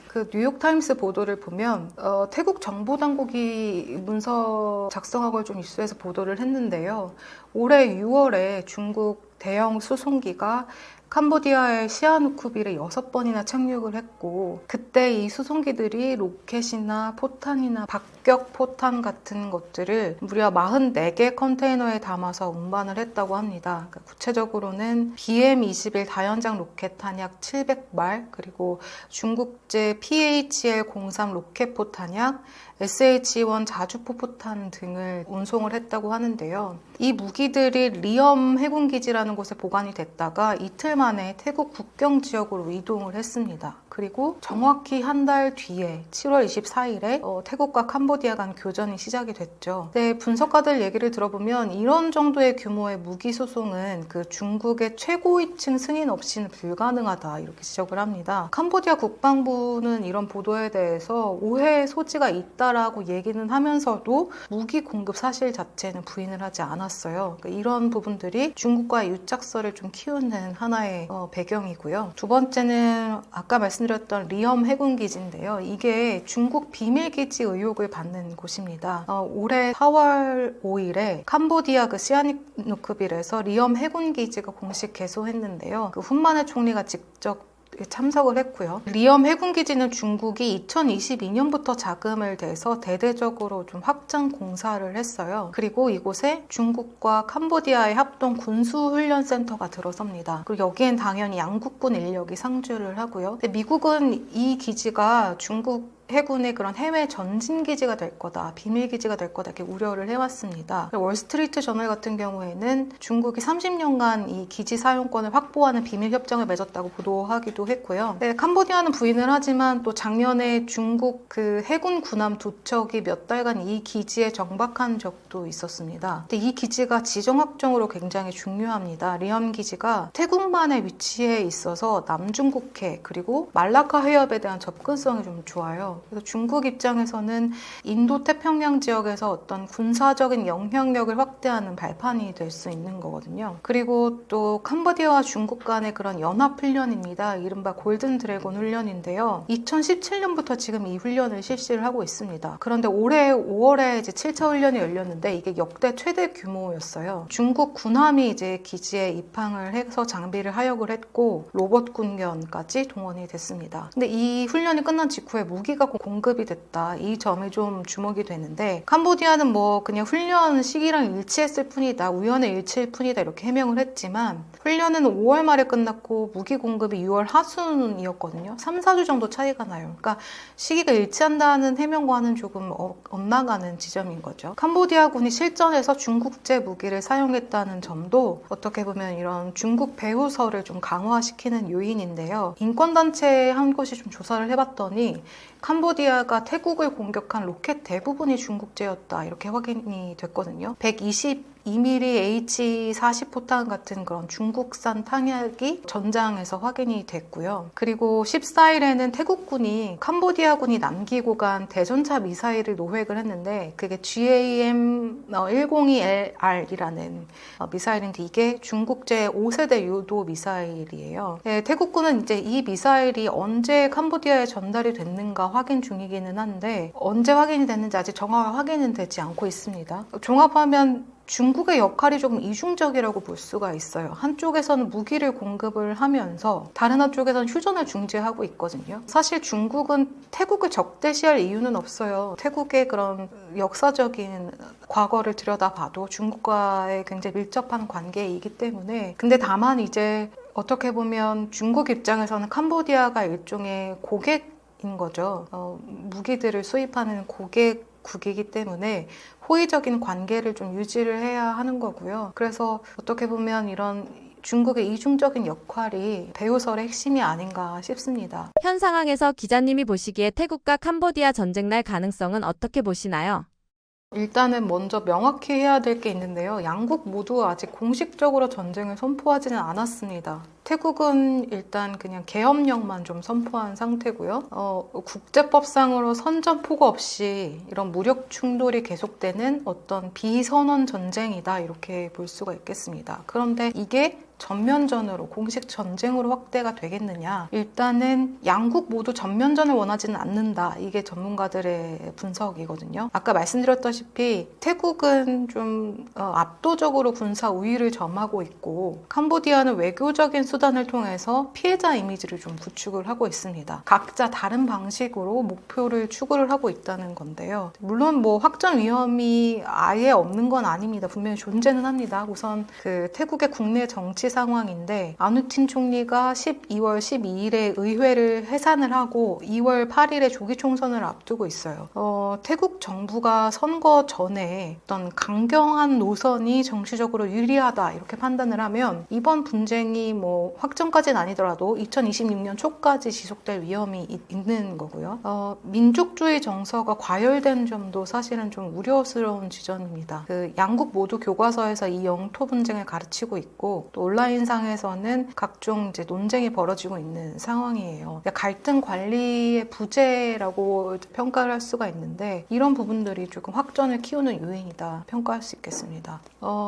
그 뉴욕타임스 보도를 보면 태국 정보당국이 문서 작성학을 좀 이슈해서 보도를 했는데요. 올해 6월에 중국 대형 수송기가 캄보디아의 시아누쿠빌에 6번이나 착륙을 했고 그때 이 수송기들이 로켓이나 포탄이나 박격 포탄 같은 것들을 무려 44개 컨테이너에 담아서 운반을 했다고 합니다. 그러니까 구체적으로는 BM-21 다연장 로켓탄 약 700발 그리고 중국제 PHL-03 로켓 포탄 약 SH-1 자주포 포탄 등을 운송을 했다고 하는데요. 이 무기들이 리엄 해군기지라는 곳에 보관이 됐다가 이틀 만에 태국 국경 지역으로 이동을 했습니다. 그리고 정확히 한 달 뒤에 7월 24일에 태국과 캄보디아 간 교전이 시작이 됐죠. 네, 분석가들 얘기를 들어보면 이런 정도의 규모의 무기 소송은 그 중국의 최고위층 승인 없이는 불가능하다 이렇게 지적을 합니다. 캄보디아 국방부는 이런 보도에 대해서 오해의 소지가 있다라고 얘기는 하면서도 무기 공급 사실 자체는 부인을 하지 않았어요. 그러니까 이런 부분들이 중국과의 유착설을 좀 키우는 하나의 배경이고요. 두 번째는 아까 말씀드렸던 리엄 해군기지인데요. 이게 중국 비밀기지 의혹을 받는 곳입니다. 올해 4월 5일에 캄보디아 그 시아누쿠빌에서 리엄 해군기지가 공식 개소했는데요. 그 훈마네 총리가 직접 참석을 했고요. 리엄 해군기지는 중국이 2022년부터 자금을 대서 대대적으로 좀 확장 공사를 했어요. 그리고 이곳에 중국과 캄보디아의 합동 군수훈련센터가 들어섭니다. 그리고 여기엔 당연히 양국군 인력이 상주를 하고요. 근데 미국은 이 기지가 중국 해군의 그런 해외 전진기지가 될 거다, 비밀기지가 될 거다 이렇게 우려를 해왔습니다. 월스트리트 저널 같은 경우에는 중국이 30년간 이 기지 사용권을 확보하는 비밀협정을 맺었다고 보도하기도 했고요. 네, 캄보디아는 부인을 하지만 또 작년에 중국 그 해군 군함 2척이 몇 달간 이 기지에 정박한 적도 있었습니다. 근데 이 기지가 지정학적으로 굉장히 중요합니다. 리엄 기지가 태국만의 위치에 있어서 남중국해 그리고 말라카 해협에 대한 접근성이 좀 좋아요. 거죠. 그래서 중국 입장에서는 인도 태평양 지역에서 어떤 군사적인 영향력을 확대하는 발판이 될 수 있는 거거든요. 그리고 또 캄보디아와 중국 간의 그런 연합훈련입니다. 이른바 골든 드래곤 훈련인데요. 2017년부터 지금 이 훈련을 실시를 하고 있습니다. 그런데 올해 5월에 이제 7차 훈련이 열렸는데 이게 역대 최대 규모였어요. 중국 군함이 이제 기지에 입항을 해서 장비를 하역을 했고 로봇 군견까지 동원이 됐습니다. 근데 이 훈련이 끝난 직후에 무기가 공급이 됐다. 이 점이 좀 주목이 되는데 캄보디아는 뭐 그냥 훈련 시기랑 일치했을 뿐이다. 우연의 일치일 뿐이다. 이렇게 해명을 했지만 훈련은 5월 말에 끝났고 무기 공급이 6월 하순이었거든요. 3, 4주 정도 차이가 나요. 그러니까 시기가 일치한다는 해명과는 조금 엇나가는 지점인 거죠. 캄보디아군이 실전에서 중국제 무기를 사용했다는 점도 어떻게 보면 이런 중국 배후설을 좀 강화시키는 요인인데요. 인권단체 한 곳이 좀 조사를 해봤더니 캄보디아가 태국을 공격한 로켓 대부분이 중국제였다 이렇게 확인이 됐거든요. 122mm H-40 포탄 같은 그런 중국산 탄약이 전장에서 확인이 됐고요. 그리고 14일에는 태국군이 캄보디아군이 남기고 간 대전차 미사일을 노획을 했는데 그게 GAM-102LR이라는 미사일인데 이게 중국제 5세대 유도 미사일이에요. 네, 태국군은 이제 이 미사일이 언제 캄보디아에 전달이 됐는가 확인 중이기는 한데 언제 확인이 됐는지 아직 정확하게 확인은 되지 않고 있습니다. 종합하면 중국의 역할이 조금 이중적이라고 볼 수가 있어요. 한쪽에서는 무기를 공급을 하면서 다른 한쪽에서는 휴전을 중재하고 있거든요. 사실 중국은 태국을 적대시할 이유는 없어요. 태국의 그런 역사적인 과거를 들여다봐도 중국과의 굉장히 밀접한 관계이기 때문에 근데 다만 이제 어떻게 보면 중국 입장에서는 캄보디아가 일종의 고객인 거죠. 무기들을 수입하는 고객국이기 때문에 호의적인 관계를 좀 유지를 해야 하는 거고요. 그래서 어떻게 보면 이런 중국의 이중적인 역할이 배후설의 핵심이 아닌가 싶습니다. 현 상황에서 기자님이 보시기에 태국과 캄보디아 전쟁 날 가능성은 어떻게 보시나요? 일단은 먼저 명확히 해야 될 게 있는데요. 양국 모두 아직 공식적으로 전쟁을 선포하지는 않았습니다. 태국은 일단 그냥 계엄령만 좀 선포한 상태고요. 국제법상으로 선전포고 없이 이런 무력 충돌이 계속되는 어떤 비선언 전쟁이다 이렇게 볼 수가 있겠습니다. 그런데 이게 전면전으로 공식 전쟁으로 확대가 되겠느냐? 일단은 양국 모두 전면전을 원하지는 않는다. 이게 전문가들의 분석이거든요. 아까 말씀드렸다시피 태국은 좀 압도적으로 군사 우위를 점하고 있고 캄보디아는 외교적인 수단을 통해서 피해자 이미지를 좀 구축을 하고 있습니다. 각자 다른 방식으로 목표를 추구를 하고 있다는 건데요. 물론 뭐 확전 위험이 아예 없는 건 아닙니다. 분명히 존재는 합니다. 우선 그 태국의 국내 정치 상황인데 아누틴 총리가 12월 12일에 의회를 해산을 하고 2월 8일에 조기 총선을 앞두고 있어요. 태국 정부가 선거 전에 어떤 강경한 노선이 정치적으로 유리하다 이렇게 판단을 하면 이번 분쟁이 뭐 확전까지는 아니더라도 2026년 초까지 지속될 위험이 있는 거고요. 민족주의 정서가 과열된 점도 사실은 좀 우려스러운 지점입니다. 그 양국 모두 교과서에서 이 영토 분쟁을 가르치고 있고 또 온라인상에서는 각종 이제 논쟁이 벌어지고 있는 상황이에요. 갈등 관리의 부재라고 평가를 할 수가 있는데 이런 부분들이 조금 확전을 키우는 요인이다 평가할 수 있겠습니다.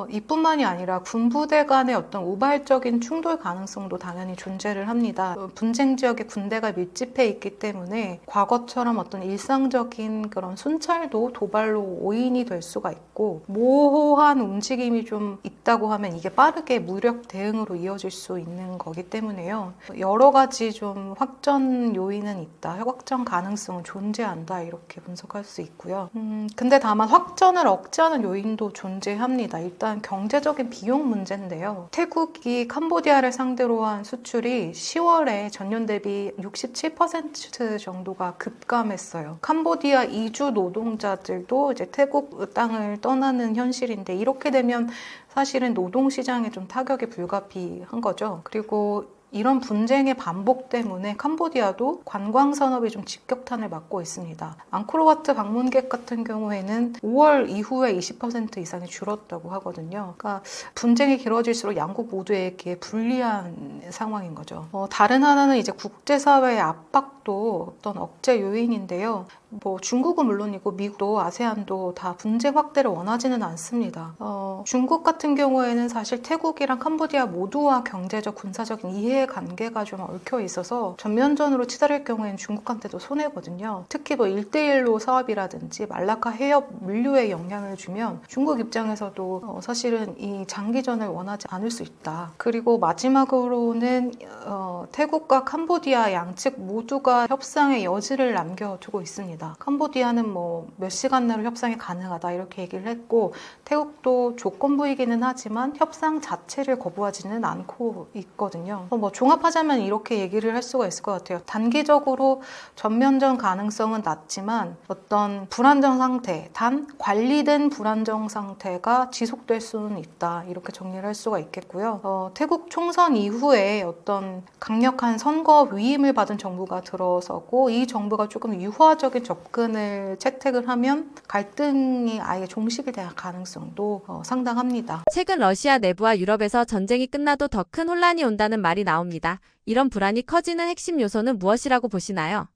이뿐만이 아니라 군부대 간의 어떤 우발적인 충돌 가능성도 당연히 존재를 합니다. 분쟁 지역에 군대가 밀집해 있기 때문에 과거처럼 어떤 일상적인 그런 순찰도 도발로 오인이 될 수가 있고 모호한 움직임이 좀 있다고 하면 이게 빠르게 무력 대응으로 이어질 수 있는 거기 때문에요. 여러 가지 좀 확전 요인은 있다. 확전 가능성은 존재한다. 이렇게 분석할 수 있고요. 근데 다만 확전을 억제하는 요인도 존재합니다. 일단 경제적인 비용 문제인데요. 태국이 캄보디아를 상대로 한 수출이 10월에 전년 대비 67% 정도가 급감했어요. 캄보디아 이주 노동자들도 이제 태국 땅을 떠나는 현실인데 이렇게 되면 사실은 노동시장에 좀 타격이 불가피한 거죠. 그리고 이런 분쟁의 반복 때문에 캄보디아도 관광 산업이 좀 직격탄을 맞고 있습니다. 앙코르와트 방문객 같은 경우에는 5월 이후에 20% 이상이 줄었다고 하거든요. 그러니까 분쟁이 길어질수록 양국 모두에게 불리한 상황인 거죠. 다른 하나는 이제 국제사회의 압박도 어떤 억제 요인인데요. 중국은 물론이고 미국도 아세안도 다 분쟁 확대를 원하지는 않습니다. 중국 같은 경우에는 사실 태국이랑 캄보디아 모두와 경제적, 군사적인 이해관계가 좀 얽혀 있어서 전면전으로 치달을 경우에는 중국한테도 손해거든요. 특히 1대1로 사업이라든지 말라카 해협 물류에 영향을 주면 중국 입장에서도 사실은 이 장기전을 원하지 않을 수 있다. 그리고 마지막으로는 태국과 캄보디아 양측 모두가 협상의 여지를 남겨두고 있습니다. 캄보디아는 몇 시간 내로 협상이 가능하다 이렇게 얘기를 했고 태국도 조건부이기는 하지만 협상 자체를 거부하지는 않고 있거든요. 종합하자면 이렇게 얘기를 할 수가 있을 것 같아요. 단기적으로 전면전 가능성은 낮지만 어떤 불안정 상태, 단 관리된 불안정 상태가 지속될 수는 있다 이렇게 정리를 할 수가 있겠고요. 태국 총선 이후에 어떤 강력한 선거 위임을 받은 정부가 들어서고 이 정부가 조금 유화적인 접근을 채택을 하면 갈등이 아예 종식이 될 가능성도 상당합니다. 최근 러시아 내부와 유럽에서 전쟁이 끝나도 더 큰 혼란이 온다는 말이 나옵니다. 이런 불안이 커지는 핵심 요소는 무엇이라고 보시나요?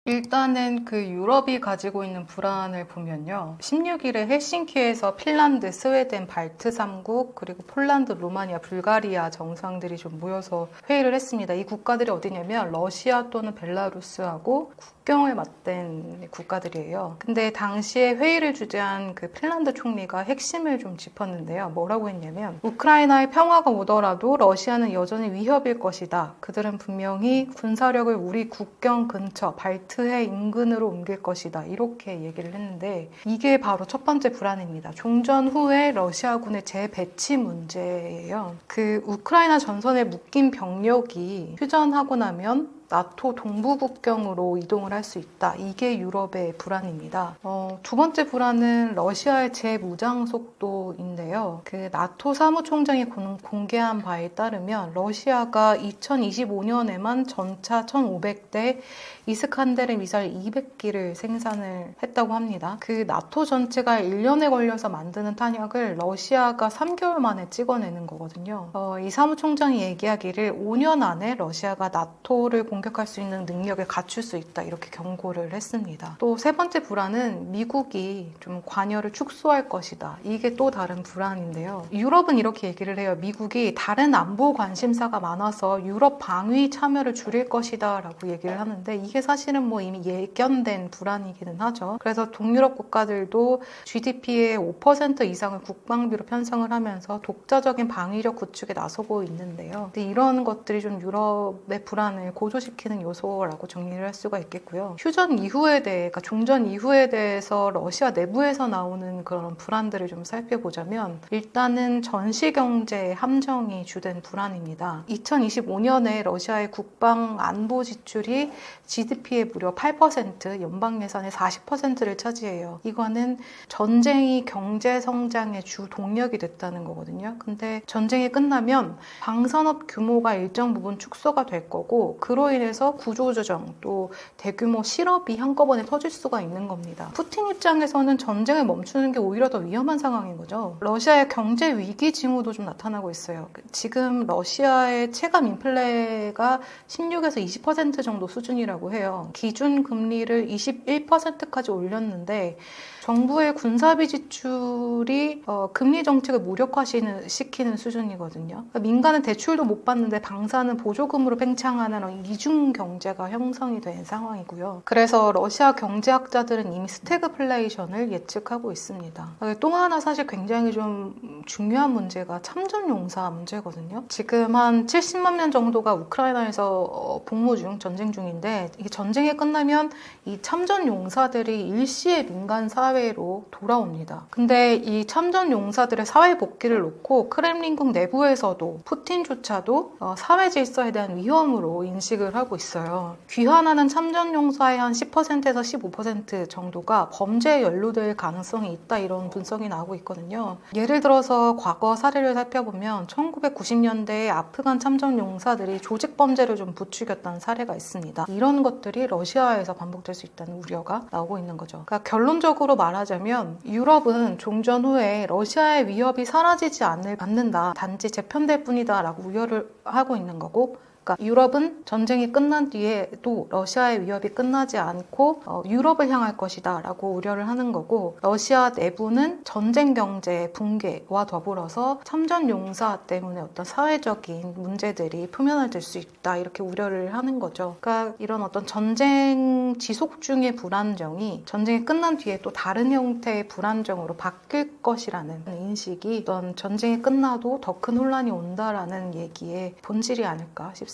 일단은 그 유럽이 가지고 있는 불안을 보면요. 16일에 헬싱키에서 핀란드, 스웨덴, 발트 3국, 그리고 폴란드, 루마니아, 불가리아 정상들이 좀 모여서 회의를 했습니다. 이 국가들이 어디냐면 러시아 또는 벨라루스하고 국경을 맞댄 국가들이에요. 근데 당시에 회의를 주재한 그 핀란드 총리가 핵심을 좀 짚었는데요. 뭐라고 했냐면 우크라이나의 평화가 오더라도 러시아는 여전히 위협일 것이다. 그들은 분명히 군사력을 우리 국경 근처 발트해 인근으로 옮길 것이다. 이렇게 얘기를 했는데 이게 바로 첫 번째 불안입니다. 종전 후에 러시아군의 재배치 문제예요. 그 우크라이나 전선에 묶인 병력이 휴전하고 나면 나토 동부 국경으로 이동을 할 수 있다. 이게 유럽의 불안입니다. 두 번째 불안은 러시아의 재무장 속도인데요. 그 나토 사무총장이 공개한 바에 따르면 러시아가 2025년에만 전차 1,500대, 이스칸데르 미사일 200기를 생산을 했다고 합니다. 그 나토 전체가 1년에 걸려서 만드는 탄약을 러시아가 3개월 만에 찍어내는 거거든요. 이 사무총장이 얘기하기를 5년 안에 러시아가 나토를 공격할 수 있는 능력을 갖출 수 있다 이렇게 경고를 했습니다. 또 세 번째 불안은 미국이 좀 관여를 축소할 것이다. 이게 또 다른 불안인데요. 유럽은 이렇게 얘기를 해요. 미국이 다른 안보 관심사가 많아서 유럽 방위 참여를 줄일 것이다 라고 얘기를 하는데 이게 사실은 이미 예견된 불안이기는 하죠. 그래서 동유럽 국가들도 GDP의 5% 이상을 국방비로 편성을 하면서 독자적인 방위력 구축에 나서고 있는데요. 근데 이런 것들이 좀 유럽의 불안을 고조시키는 요소라고 정리를 할 수가 있겠고요. 휴전 이후에 대해, 그러니까 종전 이후에 대해서 러시아 내부에서 나오는 그런 불안들을 좀 살펴보자면 일단은 전시경제 함정이 주된 불안입니다. 2025년에 러시아의 국방 안보 지출이 GDP의 무려 8%, 연방 예산의 40%를 차지해요. 이거는 전쟁이 경제 성장의 주 동력이 됐다는 거거든요. 근데 전쟁이 끝나면 방산업 규모가 일정 부분 축소가 될 거고 그로 인해서 구조조정 또 대규모 실업이 한꺼번에 터질 수가 있는 겁니다. 푸틴 입장에서는 전쟁을 멈추는 게 오히려 더 위험한 상황인 거죠. 러시아의 경제 위기 징후도 좀 나타나고 있어요. 지금 러시아의 체감 인플레가 16에서 20% 정도 수준이라고 해요. 기준 금리를 21%까지 올렸는데 정부의 군사비 지출이 금리 정책을 무력화시키는 수준이거든요. 그러니까 민간은 대출도 못 받는데 방사는 보조금으로 팽창하는 이중 경제가 형성이 된 상황이고요. 그래서 러시아 경제학자들은 이미 스태그플레이션을 예측하고 있습니다. 또 하나 사실 굉장히 좀 중요한 문제가 참전용사 문제거든요. 지금 한 70만 명 정도가 우크라이나에서 복무 중, 전쟁 중인데 이게 전쟁이 끝나면 이 참전용사들이 일시에 민간 사회로 돌아옵니다. 근데 이 참전용사들의 사회 복귀를 놓고 크렘린궁 내부에서도 푸틴조차도 사회 질서에 대한 위험으로 인식을 하고 있어요. 귀환하는 참전용사의 한 10%에서 15% 정도가 범죄에 연루될 가능성이 있다 이런 분석이 나오고 있거든요. 예를 들어서 들어서 과거 사례를 살펴보면 1990년대에 아프간 참전 용사들이 조직 범죄를 좀 부추겼다는 사례가 있습니다. 이런 것들이 러시아에서 반복될 수 있다는 우려가 나오고 있는 거죠. 그러니까 결론적으로 말하자면 유럽은 종전 후에 러시아의 위협이 사라지지 않는다. 단지 재편될 뿐이다 라고 우려를 하고 있는 거고, 그러니까 유럽은 전쟁이 끝난 뒤에도 러시아의 위협이 끝나지 않고 유럽을 향할 것이다 라고 우려를 하는 거고, 러시아 내부는 전쟁 경제 붕괴와 더불어서 참전 용사 때문에 어떤 사회적인 문제들이 표면화될 수 있다 이렇게 우려를 하는 거죠. 그러니까 이런 어떤 전쟁 지속 중의 불안정이 전쟁이 끝난 뒤에 또 다른 형태의 불안정으로 바뀔 것이라는 인식이 어떤 전쟁이 끝나도 더 큰 혼란이 온다라는 얘기의 본질이 아닐까 싶습니다.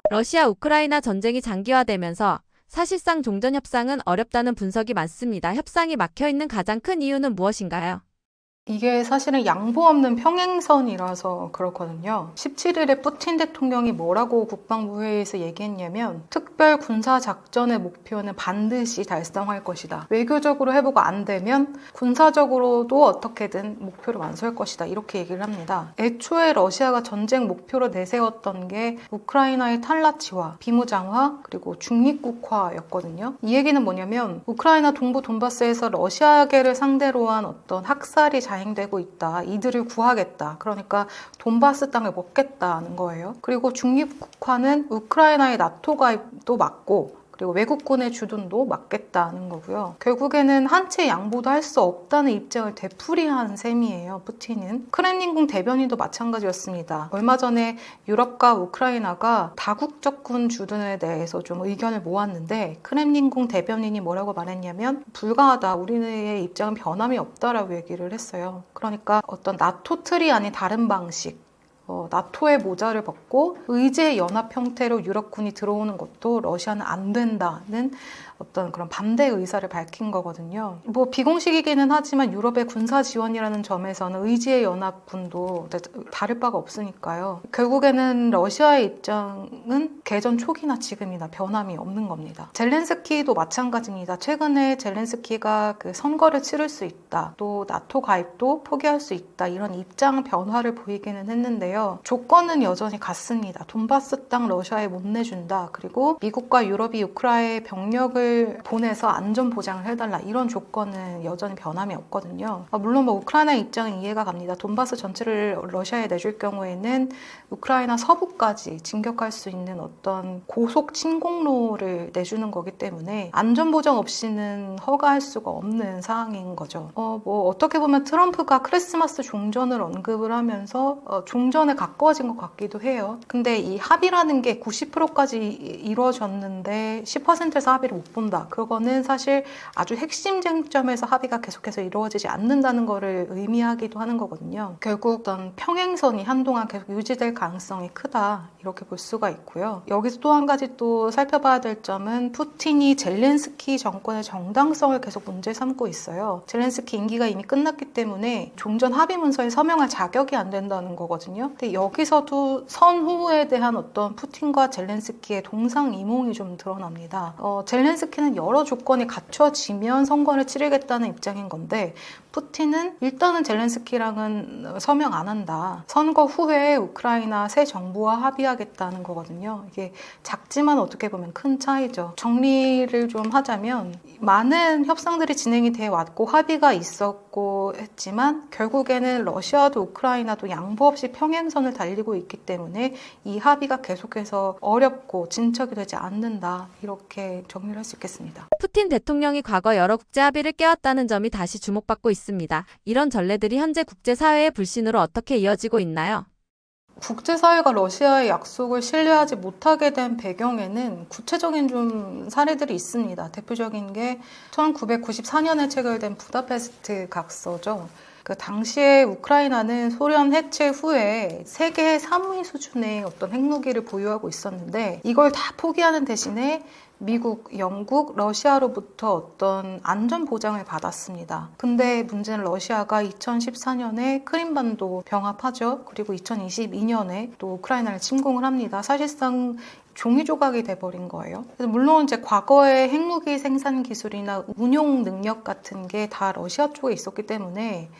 러시아 우크라이나 전쟁이 장기화되면서 사실상 종전 협상은 어렵다는 분석이 많습니다. 협상이 막혀있는 가장 큰 이유는 무엇인가요? 이게 사실은 양보 없는 평행선이라서 그렇거든요. 17일에 푸틴 대통령이 뭐라고 국방부 회의에서 얘기했냐면 특별 군사작전의 목표는 반드시 달성할 것이다. 외교적으로 회복이 안 되면 군사적으로도 어떻게든 목표를 완수할 것이다. 이렇게 얘기를 합니다. 애초에 러시아가 전쟁 목표로 내세웠던 게 우크라이나의 탈라치화, 비무장화, 그리고 중립국화였거든요. 이 얘기는 뭐냐면 우크라이나 동부 돈바스에서 러시아계를 상대로 한 어떤 학살이 자행되고 있다. 이들을 구하겠다. 그러니까 돈바스 땅을 먹겠다는 거예요. 그리고 중립국화는 우크라이나의 나토 가입도 막고 그리고 외국군의 주둔도 막겠다는 거고요. 결국에는 한 채 양보도 할 수 없다는 입장을 되풀이한 셈이에요. 푸틴은. 크렘린궁 대변인도 마찬가지였습니다. 얼마 전에 유럽과 우크라이나가 다국적군 주둔에 대해서 좀 의견을 모았는데 크렘린궁 대변인이 뭐라고 말했냐면 불가하다. 우리의 입장은 변함이 없다라고 얘기를 했어요. 그러니까 어떤 나토 틀이 아닌 다른 방식, 나토의 모자를 벗고 의제 연합 형태로 유럽군이 들어오는 것도 러시아는 안 된다는 어떤 그런 반대 의사를 밝힌 거거든요. 뭐 비공식이기는 하지만 유럽의 군사 지원이라는 점에서는 의지의 연합군도 다를 바가 없으니까요. 결국에는 러시아의 입장은 개전 초기나 지금이나 변함이 없는 겁니다. 젤렌스키도 마찬가지입니다. 최근에 젤렌스키가 그 선거를 치를 수 있다, 또 나토 가입도 포기할 수 있다 이런 입장 변화를 보이기는 했는데요. 조건은 여전히 같습니다. 돈바스 땅 러시아에 못 내준다. 그리고 미국과 유럽이 우크라이나에 병력을 보내서 안전 보장을 해달라 이런 조건은 여전히 변함이 없거든요. 물론 뭐 우크라이나 입장은 이해가 갑니다. 돈바스 전체를 러시아에 내줄 경우에는 우크라이나 서부까지 진격할 수 있는 어떤 고속 침공로를 내주는 거기 때문에 안전 보장 없이는 허가할 수가 없는 상황인 거죠. 뭐 어떻게 보면 트럼프가 크리스마스 종전을 언급을 하면서 종전에 가까워진 것 같기도 해요. 근데 이 합의라는 게 90%까지 이루어졌는데 10%에서 합의를 못 본다. 그거는 사실 아주 핵심 쟁점에서 합의가 계속해서 이루어지지 않는다는 것을 의미하기도 하는 거거든요. 결국 어떤 평행선이 한동안 계속 유지될 가능성이 크다. 이렇게 볼 수가 있고요. 여기서 또 한 가지 또 살펴봐야 될 점은 푸틴이 젤렌스키 정권의 정당성을 계속 문제 삼고 있어요. 젤렌스키 임기가 이미 끝났기 때문에 종전 합의 문서에 서명할 자격이 안 된다는 거거든요. 근데 여기서도 선후에 대한 어떤 푸틴과 젤렌스키의 동상이몽이 좀 드러납니다. 젤렌스키는 여러 조건이 갖춰지면 선거를 치르겠다는 입장인 건데 푸틴은 일단은 젤렌스키랑은 서명 안 한다. 선거 후에 우크라이나 새 정부와 합의하겠다는 거거든요. 이게 작지만 어떻게 보면 큰 차이죠. 정리를 좀 하자면 많은 협상들이 진행이 돼 왔고 합의가 있었고 했지만 결국에는 러시아도 우크라이나도 양보 없이 평행선을 달리고 있기 때문에 이 합의가 계속해서 어렵고 진척이 되지 않는다. 이렇게 정리를 할 수 있겠습니다. 푸틴 대통령이 과거 여러 국제 합의를 깨웠다는 점이 다시 주목받고 있습니다. 이런 전례들이 현재 국제사회의 불신으로 어떻게 이어지고 있나요? 국제사회가 러시아의 약속을 신뢰하지 못하게 된 배경에는 구체적인 좀 사례들이 있습니다. 대표적인 게 1994년에 체결된 부다페스트 각서죠. 그 당시에 우크라이나는 소련 해체 후에 세계 3위 수준의 어떤 핵무기를 보유하고 있었는데 이걸 다 포기하는 대신에 미국, 영국, 러시아로부터 어떤 안전 보장을 받았습니다. 근데 문제는 러시아가 2014년에 크림반도 병합하죠. 그리고 2022년에 또 우크라이나를 침공을 합니다. 사실상 종이 조각이 돼버린 거예요. 그래서 물론 이제 과거의 핵무기 생산 기술이나 운용 능력 같은 게 다 러시아 쪽에 있었기 때문에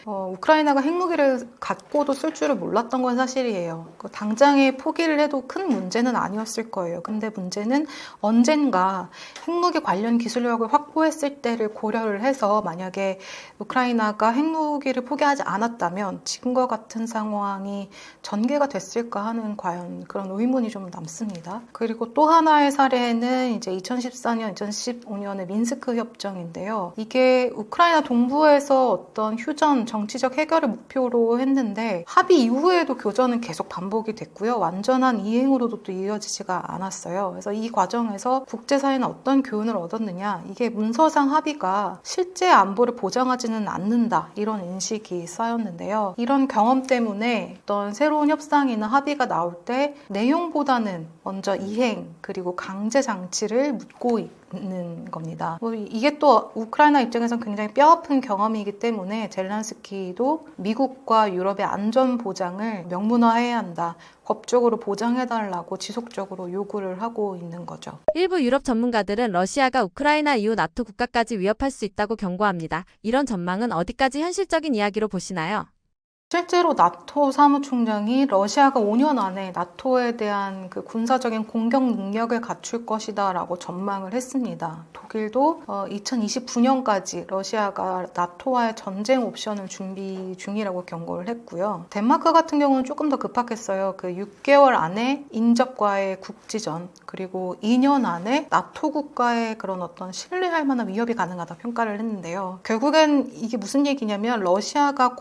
우크라이나가 핵무기를 갖고도 쓸 줄을 몰랐던 건 사실이에요. 당장에 포기를 해도 큰 문제는 아니었을 거예요. 근데 문제는 언젠가 핵무기 관련 기술력을 확보했을 때를 고려를 해서 만약에 우크라이나가 핵무기를 포기하지 않았다면 지금과 같은 상황이 전개가 됐을까 하는 과연 그런 의문이 좀 남습니다. 그리고 또 하나의 사례는 이제 2014년, 2015년의 민스크 협정인데요. 이게 우크라이나 동부에서 어떤 휴전, 정치적 해결을 목표로 했는데 합의 이후에도 교전은 계속 반복이 됐고요. 완전한 이행으로도 또 이어지지가 않았어요. 그래서 이 과정에서 국제사회는 어떤 교훈을 얻었느냐, 이게 문서상 합의가 실제 안보를 보장하지는 않는다, 이런 인식이 쌓였는데요. 이런 경험 때문에 어떤 새로운 협상이나 합의가 나올 때 내용보다는 먼저 이행 그리고 강제 장치를 묻고 있는 겁니다. 이게 또 우크라이나 입장에서는 굉장히 뼈아픈 경험이기 때문에 젤렌스키도 미국과 유럽의 안전 보장을 명문화해야 한다, 법적으로 보장해달라고 지속적으로 요구를 하고 있는 거죠. 일부 유럽 전문가들은 러시아가 우크라이나 이후 나토 국가까지 위협할 수 있다고 경고합니다. 이런 전망은 어디까지 현실적인 이야기로 보시나요? 실제로 나토 사무총장이 러시아가 5년 안에 나토에 대한 그 군사적인 공격 능력을 갖출 것이다 라고 전망을 했습니다. 독일도 2029년까지 러시아가 나토와의 전쟁 옵션을 준비 중이라고 경고를 했고요. 덴마크 같은 경우는 조금 더 급박했어요. 그 6개월 안에 인접과의 국지전, 그리고 2년 안에 나토 국가의 그런 어떤 신뢰할 만한 위협이 가능하다 평가를 했는데요. 결국엔 이게 무슨 얘기냐면 러시아가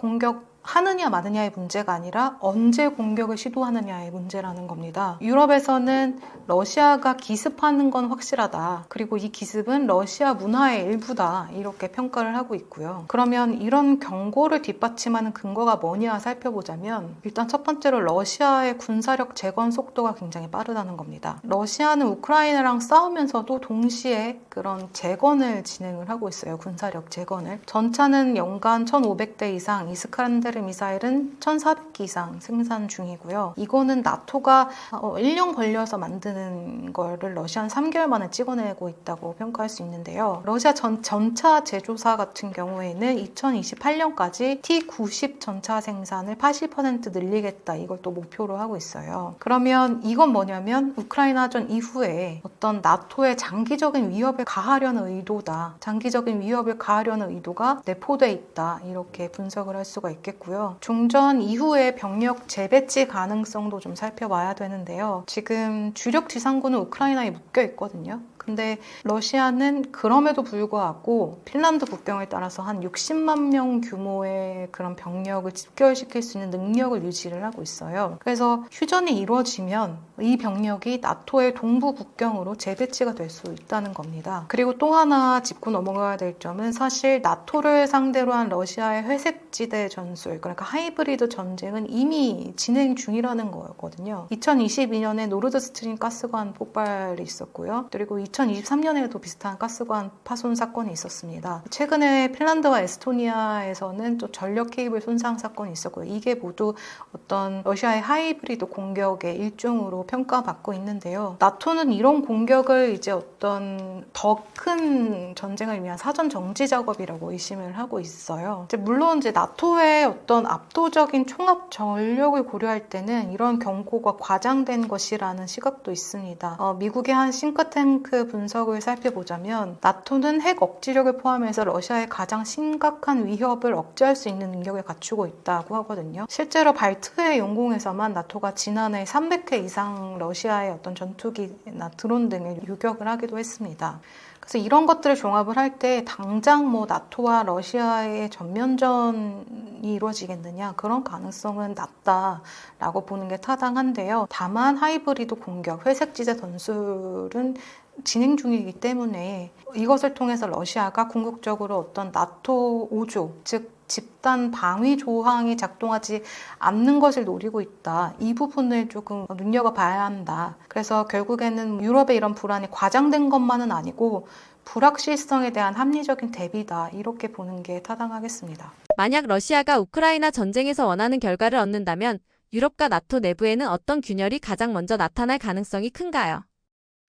하느냐 마느냐의 문제가 아니라 언제 공격을 시도하느냐의 문제라는 겁니다. 유럽에서는 러시아가 기습하는 건 확실하다, 그리고 이 기습은 러시아 문화의 일부다, 이렇게 평가를 하고 있고요. 그러면 이런 경고를 뒷받침하는 근거가 뭐냐 살펴보자면, 일단 첫 번째로 러시아의 군사력 재건 속도가 굉장히 빠르다는 겁니다. 러시아는 우크라이나랑 싸우면서도 동시에 그런 재건을 진행을 하고 있어요. 군사력 재건을. 전차는 연간 1,500대 이상, 이스칸데르 미사일은 1,400기 이상 생산 중이고요. 이거는 나토가 1년 걸려서 만드는 거를 러시아는 3개월 만에 찍어내고 있다고 평가할 수 있는데요. 러시아 전차 제조사 같은 경우에는 2028년까지 T-90 전차 생산을 80% 늘리겠다, 이걸 또 목표로 하고 있어요. 그러면 이건 뭐냐면 우크라이나전 이후에 어떤 나토의 장기적인 위협을 가하려는 의도다, 장기적인 위협을 가하려는 의도가 내포돼 있다, 이렇게 분석을 할 수가 있겠고요. 종전 이후의 병력 재배치 가능성도 좀 살펴봐야 되는데요. 지금 주력 지상군은 우크라이나에 묶여 있거든요. 근데 러시아는 그럼에도 불구하고 핀란드 국경을 따라서 한 60만 명 규모의 그런 병력을 집결시킬 수 있는 능력을 유지를 하고 있어요. 그래서 휴전이 이루어지면 이 병력이 나토의 동부 국경으로 재배치가 될 수 있다는 겁니다. 그리고 또 하나 짚고 넘어가야 될 점은, 사실 나토를 상대로 한 러시아의 회색지대 전술, 그러니까 하이브리드 전쟁은 이미 진행 중이라는 거거든요. 2022년에 노르드 스트림 가스관 폭발이 있었고요. 그리고 2023년에도 비슷한 가스관 파손 사건이 있었습니다. 최근에 핀란드와 에스토니아에서는 또 전력 케이블 손상 사건이 있었고요. 이게 모두 어떤 러시아의 하이브리드 공격의 일종으로 평가받고 있는데요. 나토는 이런 공격을 이제 어떤 더 큰 전쟁을 위한 사전 정지 작업이라고 의심을 하고 있어요. 물론 이제 나토의 어떤 압도적인 총합 전력을 고려할 때는 이런 경고가 과장된 것이라는 시각도 있습니다. 미국의 한 싱크탱크 분석을 살펴보자면 나토는 핵 억지력을 포함해서 러시아의 가장 심각한 위협을 억제할 수 있는 능력을 갖추고 있다고 하거든요. 실제로 발트해 영공에서만 나토가 지난해 300회 이상 러시아의 어떤 전투기나 드론 등을 유격을 하기도 했습니다. 그래서 이런 것들을 종합을 할 때 당장 나토와 러시아의 전면전이 이루어지겠느냐, 그런 가능성은 낮다라고 보는 게 타당한데요. 다만 하이브리드 공격, 회색지대 전술은 진행 중이기 때문에 이것을 통해서 러시아가 궁극적으로 어떤 나토 5조, 즉 집단 방위 조항이 작동하지 않는 것을 노리고 있다. 이 부분을 조금 눈여겨봐야 한다. 그래서 결국에는 유럽의 이런 불안이 과장된 것만은 아니고 불확실성에 대한 합리적인 대비다, 이렇게 보는 게 타당하겠습니다. 만약 러시아가 우크라이나 전쟁에서 원하는 결과를 얻는다면 유럽과 나토 내부에는 어떤 균열이 가장 먼저 나타날 가능성이 큰가요?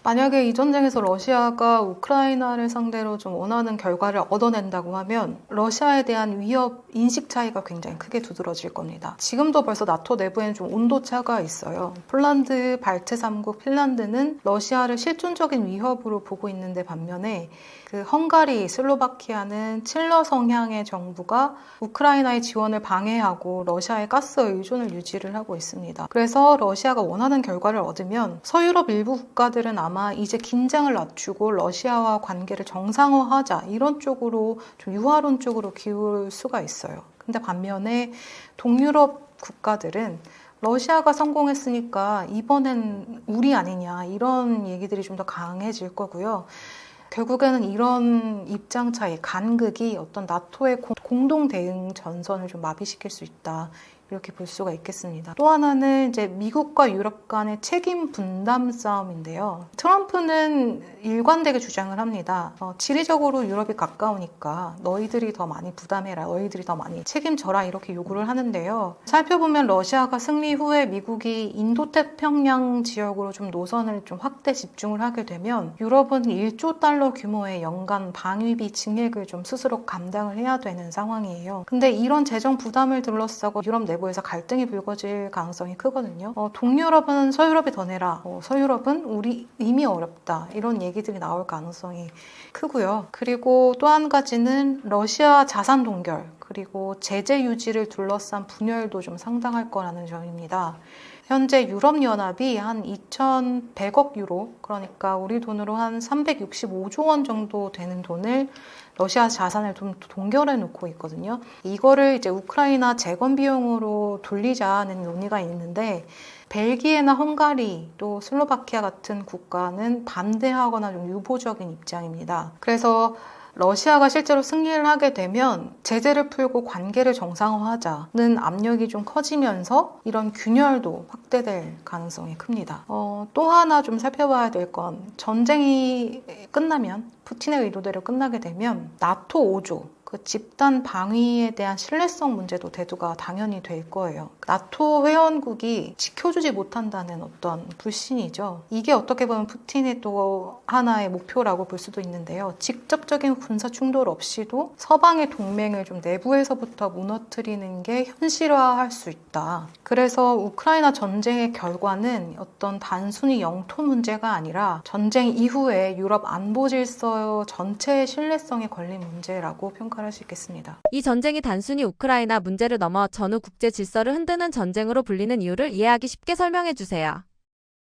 만약에 이 전쟁에서 러시아가 우크라이나를 상대로 좀 원하는 결과를 얻어낸다고 하면 러시아에 대한 위협 인식 차이가 굉장히 크게 두드러질 겁니다. 지금도 벌써 나토 내부에는 좀 온도차가 있어요. 폴란드, 발트 3국, 핀란드는 러시아를 실존적인 위협으로 보고 있는데 반면에 그 헝가리, 슬로바키아는 칠러 성향의 정부가 우크라이나의 지원을 방해하고 러시아의 가스 의존을 유지를 하고 있습니다. 그래서 러시아가 원하는 결과를 얻으면 서유럽 일부 국가들은 아마 이제 긴장을 낮추고 러시아와 관계를 정상화하자 이런 쪽으로 좀 유화론 쪽으로 기울 수가 있어요. 근데 반면에 동유럽 국가들은 러시아가 성공했으니까 이번엔 우리 아니냐 이런 얘기들이 좀 더 강해질 거고요. 결국에는 이런 입장 차이, 간극이 어떤 나토의 공동 대응 전선을 좀 마비시킬 수 있다. 이렇게 볼 수가 있겠습니다. 또 하나는 이제 미국과 유럽 간의 책임 분담 싸움인데요. 트럼프는 일관되게 주장을 합니다. 지리적으로 유럽이 가까우니까 너희들이 더 많이 부담해라, 너희들이 더 많이 책임져라 이렇게 요구를 하는데요. 살펴보면 러시아가 승리 후에 미국이 인도태평양 지역으로 좀 노선을 좀 확대 집중을 하게 되면 유럽은 1조 달러 규모의 연간 방위비 증액을 좀 스스로 감당을 해야 되는 상황이에요. 근데 이런 재정 부담을 둘러싸고 유럽 내부에서 갈등이 불거질 가능성이 크거든요. 동유럽은 서유럽이 더 내라. 서유럽은 우리 이미 어렵다. 이런 얘기들이 나올 가능성이 크고요. 그리고 또 한 가지는 러시아 자산 동결 그리고 제재 유지를 둘러싼 분열도 좀 상당할 거라는 점입니다. 현재 유럽연합이 한 2,100억 유로, 그러니까 우리 돈으로 한 365조 원 정도 되는 돈을 러시아 자산을 좀 동결해 놓고 있거든요. 이거를 이제 우크라이나 재건 비용으로 돌리자는 논의가 있는데 벨기에나 헝가리 또 슬로바키아 같은 국가는 반대하거나 좀 유보적인 입장입니다. 그래서 러시아가 실제로 승리를 하게 되면 제재를 풀고 관계를 정상화하자는 압력이 좀 커지면서 이런 균열도 확대될 가능성이 큽니다. 또 하나 좀 살펴봐야 될 건 전쟁이 끝나면 푸틴의 의도대로 끝나게 되면 나토 5조 그 집단 방위에 대한 신뢰성 문제도 대두가 당연히 될 거예요. 나토 회원국이 지켜주지 못한다는 어떤 불신이죠. 이게 어떻게 보면 푸틴의 또 하나의 목표라고 볼 수도 있는데요. 직접적인 군사 충돌 없이도 서방의 동맹을 좀 내부에서부터 무너뜨리는 게 현실화할 수 있다. 그래서 우크라이나 전쟁의 결과는 어떤 단순히 영토 문제가 아니라 전쟁 이후에 유럽 안보 질서 전체의 신뢰성에 걸린 문제라고 평가할 수 있겠습니다. 이 전쟁이 단순히 우크라이나 문제를 넘어 전후 국제 질서를 흔드는 전쟁으로 불리는 이유를 이해하기 쉽게 설명해 주세요.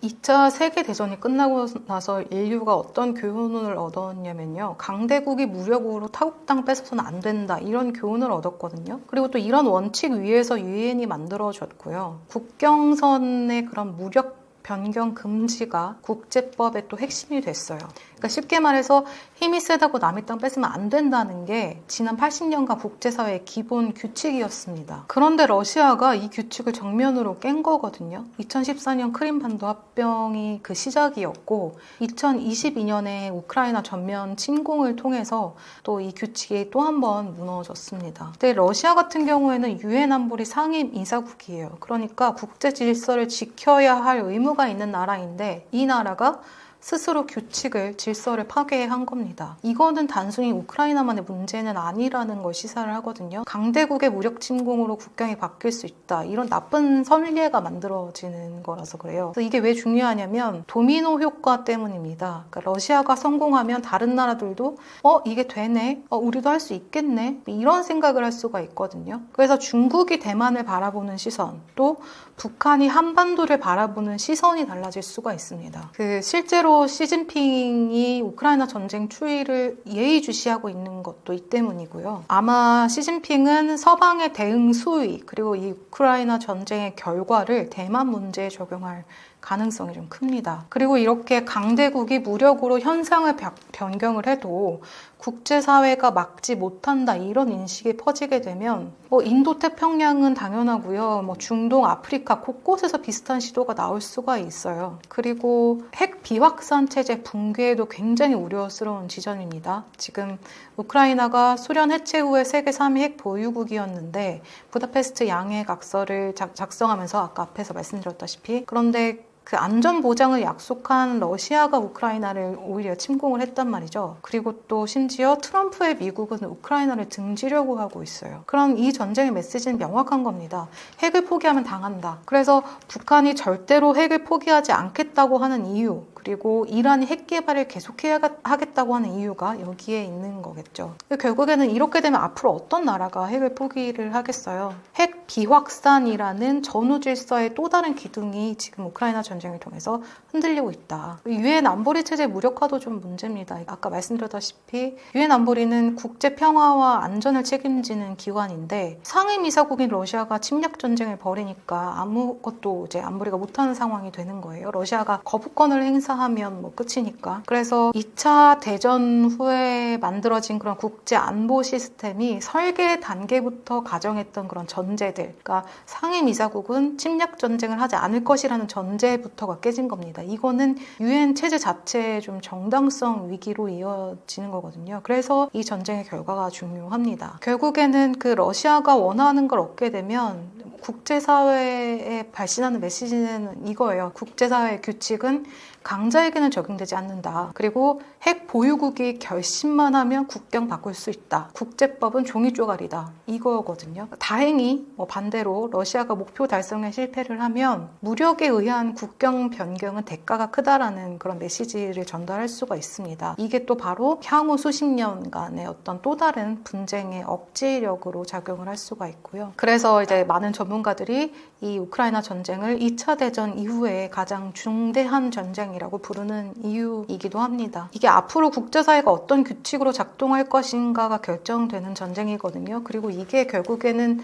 2차 세계대전이 끝나고 나서 인류가 어떤 교훈을 얻었냐면요. 강대국이 무력으로 타국 땅 뺏어서는 안 된다. 이런 교훈을 얻었거든요. 그리고 또 이런 원칙 위에서 유엔이 만들어졌고요. 국경선의 그런 무력 변경 금지가 국제법의 또 핵심이 됐어요. 그러니까 쉽게 말해서 힘이 세다고 남의 땅 뺏으면 안 된다는 게 지난 80년간 국제사회의 기본 규칙이었습니다. 그런데 러시아가 이 규칙을 정면으로 깬 거거든요. 2014년 크림반도 합병이 그 시작이었고 2022년에 우크라이나 전면 침공을 통해서 또 이 규칙이 또 한 번 무너졌습니다. 근데 러시아 같은 경우에는 유엔 안보리 상임 이사국이에요. 그러니까 국제 질서를 지켜야 할 의무가 있는 나라인데 이 나라가 스스로 규칙을, 질서를 파괴한 겁니다. 이거는 단순히 우크라이나만의 문제는 아니라는 걸 시사를 하거든요. 강대국의 무력 침공으로 국경이 바뀔 수 있다. 이런 나쁜 선례가 만들어지는 거라서 그래요. 그래서 이게 왜 중요하냐면 도미노 효과 때문입니다. 그러니까 러시아가 성공하면 다른 나라들도 이게 되네? 우리도 할 수 있겠네? 이런 생각을 할 수가 있거든요. 그래서 중국이 대만을 바라보는 시선, 또 북한이 한반도를 바라보는 시선이 달라질 수가 있습니다. 실제로 시진핑이 우크라이나 전쟁 추이를 예의주시하고 있는 것도 이 때문이고요. 아마 시진핑은 서방의 대응 수위 그리고 이 우크라이나 전쟁의 결과를 대만 문제에 적용할 가능성이 좀 큽니다. 그리고 이렇게 강대국이 무력으로 현상을 변경을 해도 국제사회가 막지 못한다 이런 인식이 퍼지게 되면 인도태평양은 당연하고요. 중동, 아프리카 곳곳에서 비슷한 시도가 나올 수가 있어요. 그리고 핵 비확산 체제 붕괴에도 굉장히 우려스러운 지점입니다. 지금 우크라이나가 소련 해체 후에 세계 3위 핵 보유국이었는데 부다페스트 양해 각서를 작성하면서 아까 앞에서 말씀드렸다시피 그런데 그 안전 보장을 약속한 러시아가 우크라이나를 오히려 침공을 했단 말이죠. 그리고 또 심지어 트럼프의 미국은 우크라이나를 등지려고 하고 있어요. 그럼 이 전쟁의 메시지는 명확한 겁니다. 핵을 포기하면 당한다. 그래서 북한이 절대로 핵을 포기하지 않겠다고 하는 이유, 그리고 이란이 핵 개발을 계속해야 하겠다고 하는 이유가 여기에 있는 거겠죠. 결국에는 이렇게 되면 앞으로 어떤 나라가 핵을 포기를 하겠어요? 핵 비확산이라는 전후 질서의 또 다른 기둥이 지금 우크라이나 전쟁을 통해서 흔들리고 있다. 유엔 안보리 체제 무력화도 좀 문제입니다. 아까 말씀드렸다시피 유엔 안보리는 국제 평화와 안전을 책임지는 기관인데 상임이사국인 러시아가 침략 전쟁을 벌이니까 아무것도 이제 안보리가 못하는 상황이 되는 거예요. 러시아가 거부권을 행사하면 뭐 끝이니까. 그래서 2차 대전 후에 만들어진 그런 국제 안보 시스템이 설계 단계부터 가정했던 그런 전제들, 그러니까 상임이사국은 침략 전쟁을 하지 않을 것이라는 전제부터가 깨진 겁니다. 이거는 유엔 체제 자체의 좀 정당성 위기로 이어지는 거거든요. 그래서 이 전쟁의 결과가 중요합니다. 결국에는 그 러시아가 원하는 걸 얻게 되면 국제사회에 발신하는 메시지는 이거예요. 국제사회의 규칙은 강자에게는 적용되지 않는다. 그리고 핵 보유국이 결심만 하면 국경 바꿀 수 있다. 국제법은 종이 쪼가리다. 이거거든요. 다행히 반대로 러시아가 목표 달성에 실패를 하면 무력에 의한 국경 변경은 대가가 크다라는 그런 메시지를 전달할 수가 있습니다. 이게 또 바로 향후 수십 년간의 어떤 또 다른 분쟁의 억지력으로 작용을 할 수가 있고요. 그래서 이제 많은 전문가들이 이 우크라이나 전쟁을 2차 대전 이후에 가장 중대한 전쟁이라고 부르는 이유이기도 합니다. 이게 앞으로 국제사회가 어떤 규칙으로 작동할 것인가가 결정되는 전쟁이거든요. 그리고 이게 결국에는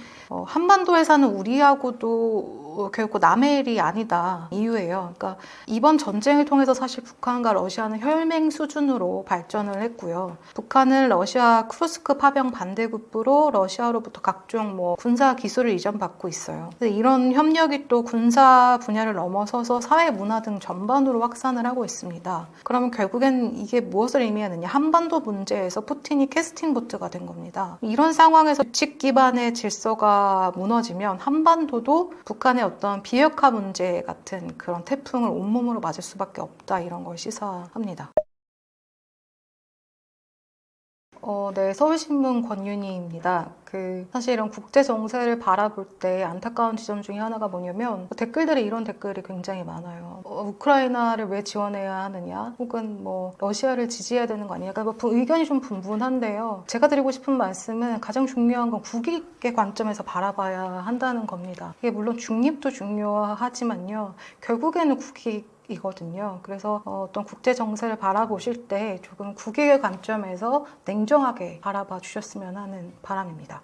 한반도에 사는 우리하고도 결코 남의 일이 아니다 이유예요. 그러니까 이번 전쟁을 통해서 사실 북한과 러시아는 혈맹 수준으로 발전을 했고요. 북한은 러시아 크루스크 파병 반대급부로 러시아로부터 각종 군사 기술을 이전받고 있어요. 이런 협력이 또 군사 분야를 넘어서서 사회 문화 등 전반으로 확산을 하고 있습니다. 그러면 결국엔 이게 무엇을 의미하느냐? 한반도 문제에서 푸틴이 캐스팅 보트가 된 겁니다. 이런 상황에서 규칙 기반의 질서가 무너지면 한반도도 북한의 어떤 비핵화 문제 같은 그런 태풍을 온몸으로 맞을 수밖에 없다, 이런 걸 시사합니다. 네, 서울신문 권윤희입니다. 사실 이런 국제 정세를 바라볼 때 안타까운 지점 중에 하나가 뭐냐면 댓글들이 이런 댓글이 굉장히 많아요. 우크라이나를 왜 지원해야 하느냐, 혹은 러시아를 지지해야 되는 거 아니냐. 그러니까 의견이 좀 분분한데요. 제가 드리고 싶은 말씀은 가장 중요한 건 국익의 관점에서 바라봐야 한다는 겁니다. 이게 물론 중립도 중요하지만요. 결국에는 국익이거든요. 그래서 어떤 국제 정세를 바라보실 때 조금 국익의 관점에서 냉정하게 바라봐 주셨으면 하는 바람입니다.